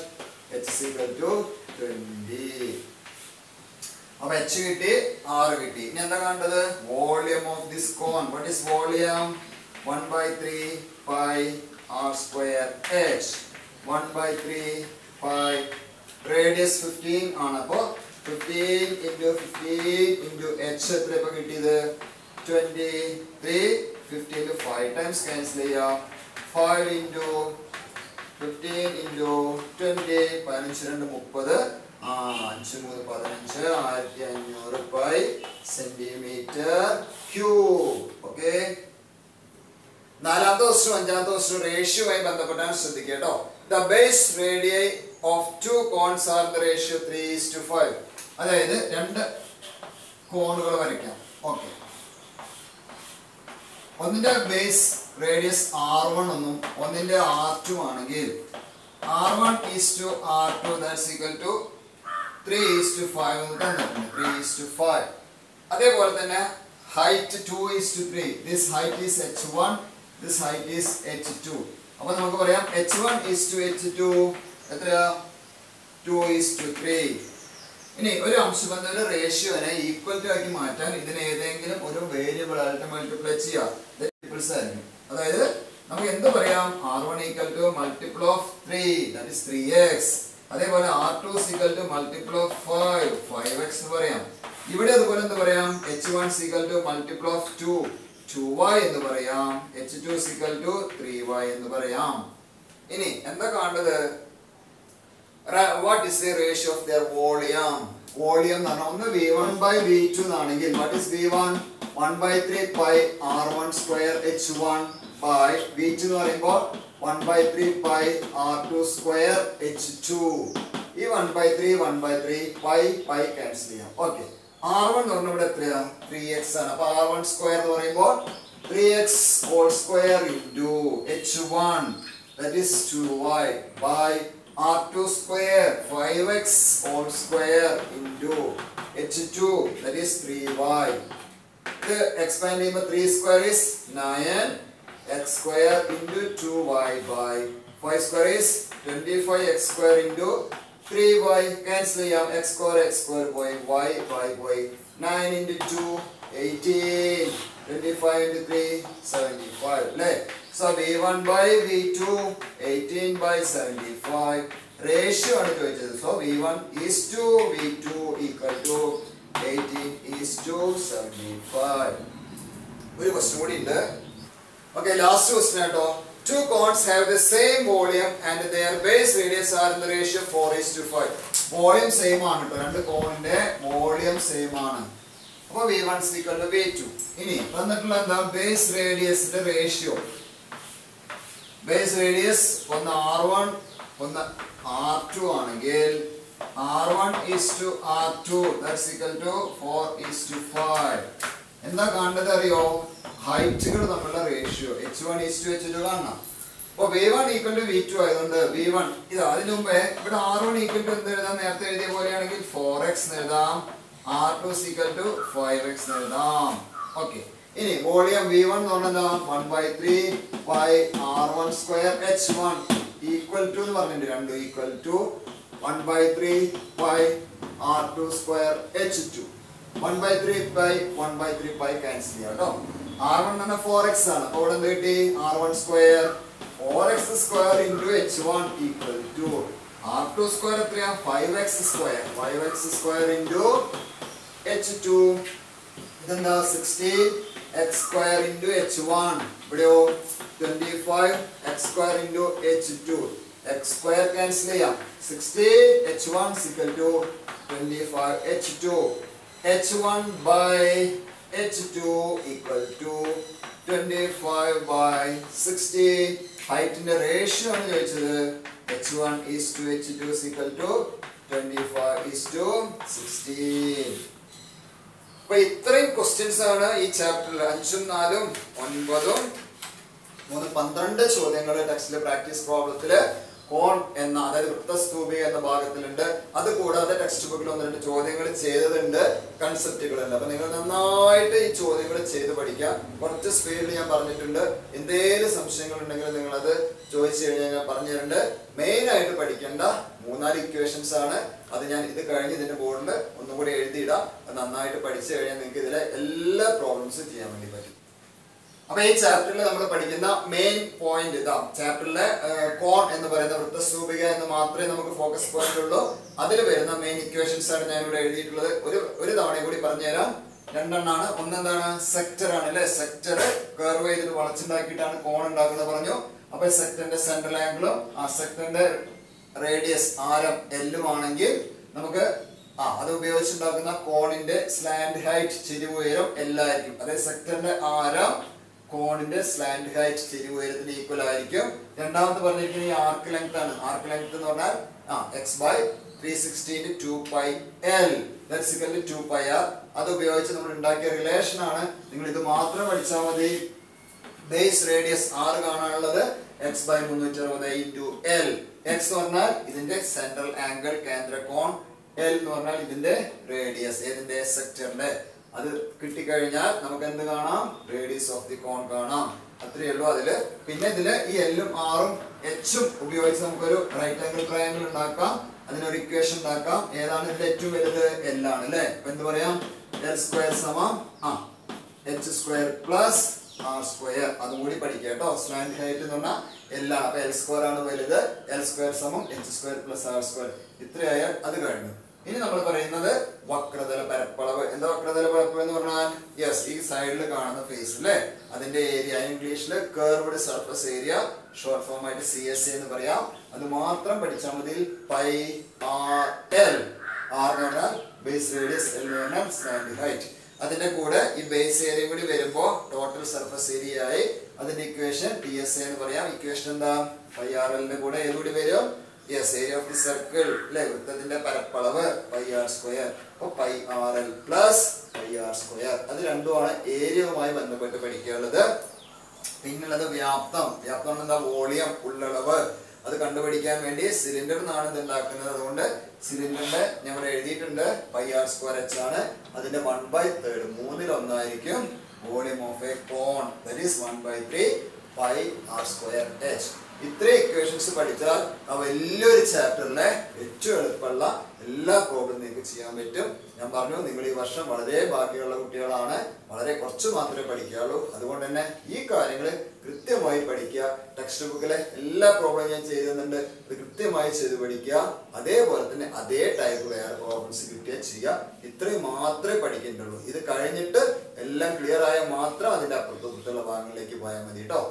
H is equal to 20. अब H കിട്ടി, R കിട്ടി. ഇനി എന്താ കണ്ടത്? Volume of this cone. What is volume? 1/3 pi R square H. 1/3 pi. Radius 15 ആണ്. അപ്പോൾ 15 into 15 into H എത്ര ഇപ്പൊ കിട്ടിയത്? 23. 15 ൽ 5 times cancel ചെയ്യാം. 5 into 15 into 20 15 2 30 5 3 15 1500 by centimeter cube. Okay. നാലാമത്തെ ക്വസ്റ്റ്യൻ അഞ്ചാമത്തെ ക്വസ്റ്റ്യൻ റേഷ്യോ ആയി ബന്ധപ്പെട്ടാണ് ശ്രദ്ധിക്കുക കേട്ടോ. The base radii of two cones are the ratio 3:5. അതായത് രണ്ട് കോണുകൾ വരയ്ക്കാം. ഓക്കെ. ഒന്നിന്റെ ബേസ് റേഡിയസ് R1 എന്നും ഒന്നിന്റെ R2 ആണെങ്കിൽ R1 is to R2 that's equal to 3:5 എന്ന് തന്നിട്ടുണ്ട്. 3:5. അതേപോലെ തന്നെ height 2:3. This height is H1, this height is H2. അപ്പോൾ നമുക്ക് പറയാം H1 is to H2 എത്രയാ? 2:3. ഇനി ഒരു അംശബന്ധയുടെ റേഷ്യോനെ ഈക്വൽ ടു ആക്കി മാറ്റാൻ ഇതിനെ ഏതെങ്കിലും ഒരു വേരിയബിൾ ആയിട്ട് മൾട്ടിപ്ലൈ ചെയ്യാം. അതായത് നമുക്ക് എന്ത് പറയാം? R1 equal to multiple of 3, that is 3x. അതേപോലെ R2 is equal to multiple of 5, 5x എന്ന് പറയാം. ഇവിടെ അതുപോലെ എന്ത് പറയാം? H1 is equal to multiple of 2, 2y എന്ന് പറയാം. H2 is equal to 3y എന്ന് പറയാം. ഇനി എന്താ കാണേണ്ടത്? What is the ratio of their volume? Volume എന്ന് പറഞ്ഞാൽ ഒന്ന് V1 by V2 എന്നാണെങ്കിൽ what is V1? 1/3 pi R1 square H1 by V2 എന്ന് പറയുമ്പോൾ 1/3 pi R2 square H2. ഈ 1/3 pi cancel ചെയ്യാം. ഓക്കെ. R1 എന്ന് പറഞ്ഞാൽ ഇവിടെ എത്രയാ? 3x ആണ്. അപ്പോൾ R1 square എന്ന് പറയുമ്പോൾ 3x whole square into H1 that is 2y by R2 square 5x whole square into H2 that is 3y. expand 3 square is 9 x square into 2y by 5 square is 25 x square into 3y. Cancel x square by y by y. 9 into 2 18. 25 into 3 75. So v1 by v2 18 by 75. Ratio ആണ് ചോദിച്ചത്. So v1 is to v2 equal to 18 is to 75. ഒരു question കൂടി ഉണ്ട്. Okay, last question ആട്ടോ. Two cones have the same volume and their base radius are in the ratio 4:5. Volume same ആണ് ട്ടോ. രണ്ട് കോണിന്റെ വോളിയം സെയിം ആണ്. അപ്പോൾ v1 is equal to v2. ഇനി തന്നിട്ടുള്ള എന്താ ബേസ് റേഡിയസിന്റെ റേഷ്യോ. ബേസ് റേഡിയസ് ഒന്ന് r1 ഒന്ന് r2 ആണെങ്കിൽ r1 is to r2 that's equal to 4:5. എന്താ കാണേണ്ടത് അറിയോ? ഹൈറ്റുകൾ തമ്മിലുള്ള ratio h1 is to h2 കാണണം. അപ്പോൾ v1 equal to v2 ആയതുകൊണ്ട് v1 ഇത് അതിനു മുമ്പേ ഇവിടെ r1 equal to എന്ത് എഴുതാം? നേരത്തെ എഴുതിയ പോലെയാണെങ്കിൽ 4x എഴുതാം. r2 is equal to 5x എഴുതാം. ഓക്കെ. ഇനി വോളിയം v1 എന്ന് പറഞ്ഞാൽ 1/3 by r1 square h1 equal to എന്ന് പറഞ്ഞിട്ടുണ്ട്. രണ്ടും equal to 1/3 by r2 square h2. 1/3 by 1/3 by cancel ചെയ്യാം കേട്ടോ. r1 എന്ന് പറഞ്ഞാൽ 4x ആണ്. അപ്പോൾ ഇവിടെ എന്ത് കിട്ടി? r1 square 4x square into h1 equal to r2 square എത്രയാ? 5x square. 5x square into h2 ഇതെന്താ? 16x square into h1. ഇവിടെയോ 25 x square into h2. x square cancel ചെയ്യാം. 60 h1 is equal to 25 h2. h1 by h2 equal to 25 by 60. ഹൈറ്റിന്റെ ratio ആണ് ചോദിച്ചത്. h1 is to h2 is equal to 25 is to 16. അപ്പോൾ ഇത്രയും questions ആണ് ഈ ചാപ്റ്ററിൽ. 5ഉം 4ഉം 9ഉം 3 12 ചോദ്യങ്ങൾ ടെക്സ്റ്റിലെ പ്രാക്ടീസ് പ്രോബ്ലത്തില് കോൺ എന്ന അതായത് വൃത്തസ്തൂപിക എന്ന ഭാഗത്തിലുണ്ട്. അത് കൂടാതെ ടെക്സ്റ്റ് ബുക്കിൽ 1-2 ചോദ്യങ്ങൾ ചെയ്തതുണ്ട്, കൺസെപ്റ്റുകളുണ്ട്. അപ്പൊ നിങ്ങൾ നന്നായിട്ട് ഈ ചോദ്യങ്ങൾ ചെയ്ത് പഠിക്കാം. കുറച്ച് സ്പീഡിൽ ഞാൻ പറഞ്ഞിട്ടുണ്ട്. എന്തെങ്കിലും സംശയങ്ങൾ ഉണ്ടെങ്കിൽ നിങ്ങൾ അത് ചോദിച്ചു കഴിഞ്ഞാൽ ഞാൻ പറഞ്ഞു തരുന്നുണ്ട്. മെയിൻ ആയിട്ട് പഠിക്കേണ്ട 3-4 ഇക്വേഷൻസ് ആണ്. അത് ഞാൻ ഇത് കഴിഞ്ഞ് ഇതിന്റെ ബോർഡിൽ ഒന്നും കൂടി എഴുതിയിടാം. അത് നന്നായിട്ട് പഠിച്ചു കഴിഞ്ഞാൽ നിങ്ങൾക്ക് ഇതിലെ എല്ലാ പ്രോബ്ലംസും ചെയ്യാൻ വേണ്ടി പറ്റും. അപ്പൊ ഈ ചാപ്റ്ററിൽ നമ്മൾ പഠിക്കുന്ന മെയിൻ പോയിന്റ് ഇതാ. ചാപ്റ്ററിലെ കോൺ എന്ന് പറയുന്ന വൃത്തസ്തൂപിക എന്ന് മാത്രമേ നമുക്ക് ഫോക്കസ് പോയിന്റ് ഉള്ളൂ. അതിൽ വരുന്ന മെയിൻ ഇക്വേഷൻസ് ആണ് ഞാൻ ഇവിടെ എഴുതിയിട്ടുള്ളത്. ഒരു തവണ കൂടി പറഞ്ഞുതരാം. 2 എണ്ണമാണ്. ഒന്നെന്താണ്? സെക്ടർ ആണ് അല്ലെ. സെക്ടർ കർവ് ചെയ്തിട്ട് വളച്ചുണ്ടാക്കിയിട്ടാണ് കോൺ ഉണ്ടാക്കുന്നത് പറഞ്ഞു. അപ്പൊ സെക്ടറിന്റെ സെൻട്രൽ ആംഗിളും ആ സെക്ടറിന്റെ റേഡിയസ് ആരം എല്ലും ആണെങ്കിൽ നമുക്ക് അത് ഉപയോഗിച്ചുണ്ടാക്കുന്ന കോണിന്റെ സ്ലാന്റ് ഹൈറ്റ് ചെരിവ് ഉയരം എല്ലായിരിക്കും. അതായത് സെക്ടറിന്റെ ആരം കോണിന്റെ സ്ലാന്റ് ഹൈറ്റ് ചെരിവ് ഉയരത്തിന് ഈക്വൽ ആയിരിക്കും. രണ്ടാമത് പറഞ്ഞിരിക്കുന്നത് ഈ ആർക്ക് ലെങ്ത് ആണ്. ആർക്ക് ലെങ്ത് എന്ന് പറഞ്ഞാൽ x by 360 into 2πl that's equal to 2πr. അത് ഉപയോഗിച്ച് നമ്മൾ ഉണ്ടാക്കിയ റിലേഷൻ ആണ്. നിങ്ങൾ ഇത് മാത്രം പഠിച്ചാൽ മതി. ബേസ് റേഡിയസ് r കാണാനുള്ളത് x by 360 into l. x എന്ന് പറഞ്ഞാൽ ഇതിന്റെ സെൻട്രൽ ആംഗിൾ കേന്ദ്ര കോൺ. l എന്ന് പറഞ്ഞാൽ ഇതിന്റെ റേഡിയസ് ഏതിന്റെ സെക്ടറിന്റെ. അത് കിട്ടിക്കഴിഞ്ഞാൽ നമുക്ക് എന്ത് കാണാം? റേഡിയസ് ഓഫ് ദി കോൺ കാണാം. അത്രയേ ഉള്ളൂ അതില്. പിന്നെ ഇതില് ഈ എല്ലും ആറും എച്ചും ഉപയോഗിച്ച് നമുക്കൊരു റൈറ്റ് ആംഗിൾ ട്രയാംഗിൾ ഉണ്ടാക്കാം. അതിനൊരു ഇക്വേഷൻ ഉണ്ടാക്കാം. ഏതാണ് ഇതിന്റെ ഏറ്റവും വലുത്? എൽ ആണ് അല്ലെ. അപ്പൊ എന്ത് പറയാം? എൽ സ്ക്വയർ സമം H square plus R square. അതും കൂടി പഠിക്കാം കേട്ടോ. സ്ലാന്റ് ഹൈറ്റ് എന്ന് പറഞ്ഞാൽ എല്ലാണ്. അപ്പൊ എൽ സ്ക്വയർ ആണ് വലുത്. എൽ സ്ക്വയർ സമം H square plus R square. ഇത്രയായാൽ അത് കഴിഞ്ഞു. ഇനി നമ്മൾ പറയുന്നത് വക്രതല പരപ്പളവ്. എന്താ വക്രതല പരപ്പളവ് എന്ന് പറഞ്ഞാൽ? യെസ്, ഈ സൈഡിൽ കാണുന്ന ഫേസ് അല്ലേ, അതിന്റെ ഏരിയ. ഇംഗ്ലീഷിൽ curved surface area, short form ആയിട്ട് CSA എന്ന് പറയാം. അത് മാത്രം പഠിച്ചാൽ മതി. Pi R L. ആർ എന്ന് പറഞ്ഞാൽ ബേസ് റേഡിയസ്, എൽ എന്ന് പറഞ്ഞാൽ സ്ലാന്റ് ഹൈറ്റ്. അതിന്റെ കൂടെ ഈ ബേസ് ഏരിയ കൂടി വരുമ്പോ ടോട്ടൽ സർഫസ് ഏരിയ ആയി. അതിന്റെ ഇക്വേഷൻ TSA എന്ന് പറയാം. ഇക്വേഷൻ എന്താ? പൈ ആർ എല്ലിന്റെ കൂടെ ഏതുകൂടി വരും? Yes, area of the circle അല്ലെ, വൃത്തത്തിന്റെ പരപ്പളവ് പൈ ആർ സ്ക്വയർ. അപ്പൊ pi R L plus pi R square. അത് രണ്ടുമാണ് ഏരിയയുമായി ബന്ധപ്പെട്ട് പഠിക്കാനുള്ളത്. പിന്നുള്ളത് വ്യാപ്തം. വ്യാപ്തം എന്താ? വോളിയം, ഉള്ളളവ്. അത് കണ്ടുപിടിക്കാൻ വേണ്ടി സിലിണ്ടർ നിന്നാണ് ഇത് ഉണ്ടാക്കുന്നത്. അതുകൊണ്ട് സിലിണ്ടറിന്റെ ഞങ്ങൾ എഴുതിയിട്ടുണ്ട് πr²h ആണ്. അതിന്റെ 1/3 മൂന്നിലൊന്നായിരിക്കും volume of a cone, that is 1/3 πr²h. ഇത്രയും ഇക്വേഷൻസ് പഠിച്ചാൽ ആ വലിയൊരു ചാപ്റ്ററിലെ ഏറ്റവും എളുപ്പമുള്ള എല്ലാ പ്രോബ്ലം നിങ്ങൾക്ക് ചെയ്യാൻ പറ്റും. ഞാൻ പറഞ്ഞു നിങ്ങൾ ഈ വർഷം വളരെ ഭാഗ്യമുള്ള കുട്ടികളാണ്, വളരെ കുറച്ച് മാത്രമേ പഠിക്കാറുള്ളൂ. അതുകൊണ്ട് തന്നെ ഈ കാര്യങ്ങൾ കൃത്യമായി പഠിക്കുക. ടെക്സ്റ്റ് ബുക്കിലെ എല്ലാ പ്രോബ്ലം ഞാൻ ചെയ്തിരുന്നുണ്ട്, അത് കൃത്യമായി ചെയ്ത് പഠിക്കുക. അതേപോലെ തന്നെ അതേ ടൈപ്പ് വേറെ പ്രോബ്ലംസ് കിട്ടുകയും ചെയ്യുക. ഇത്രയും മാത്രമേ പഠിക്കേണ്ടുള്ളൂ. ഇത് കഴിഞ്ഞിട്ട് എല്ലാം ക്ലിയർ ആയാൽ മാത്രം അതിൻ്റെ അപ്പുറത്തുള്ള ഭാഗങ്ങളിലേക്ക് പോയാൽ മതി കേട്ടോ.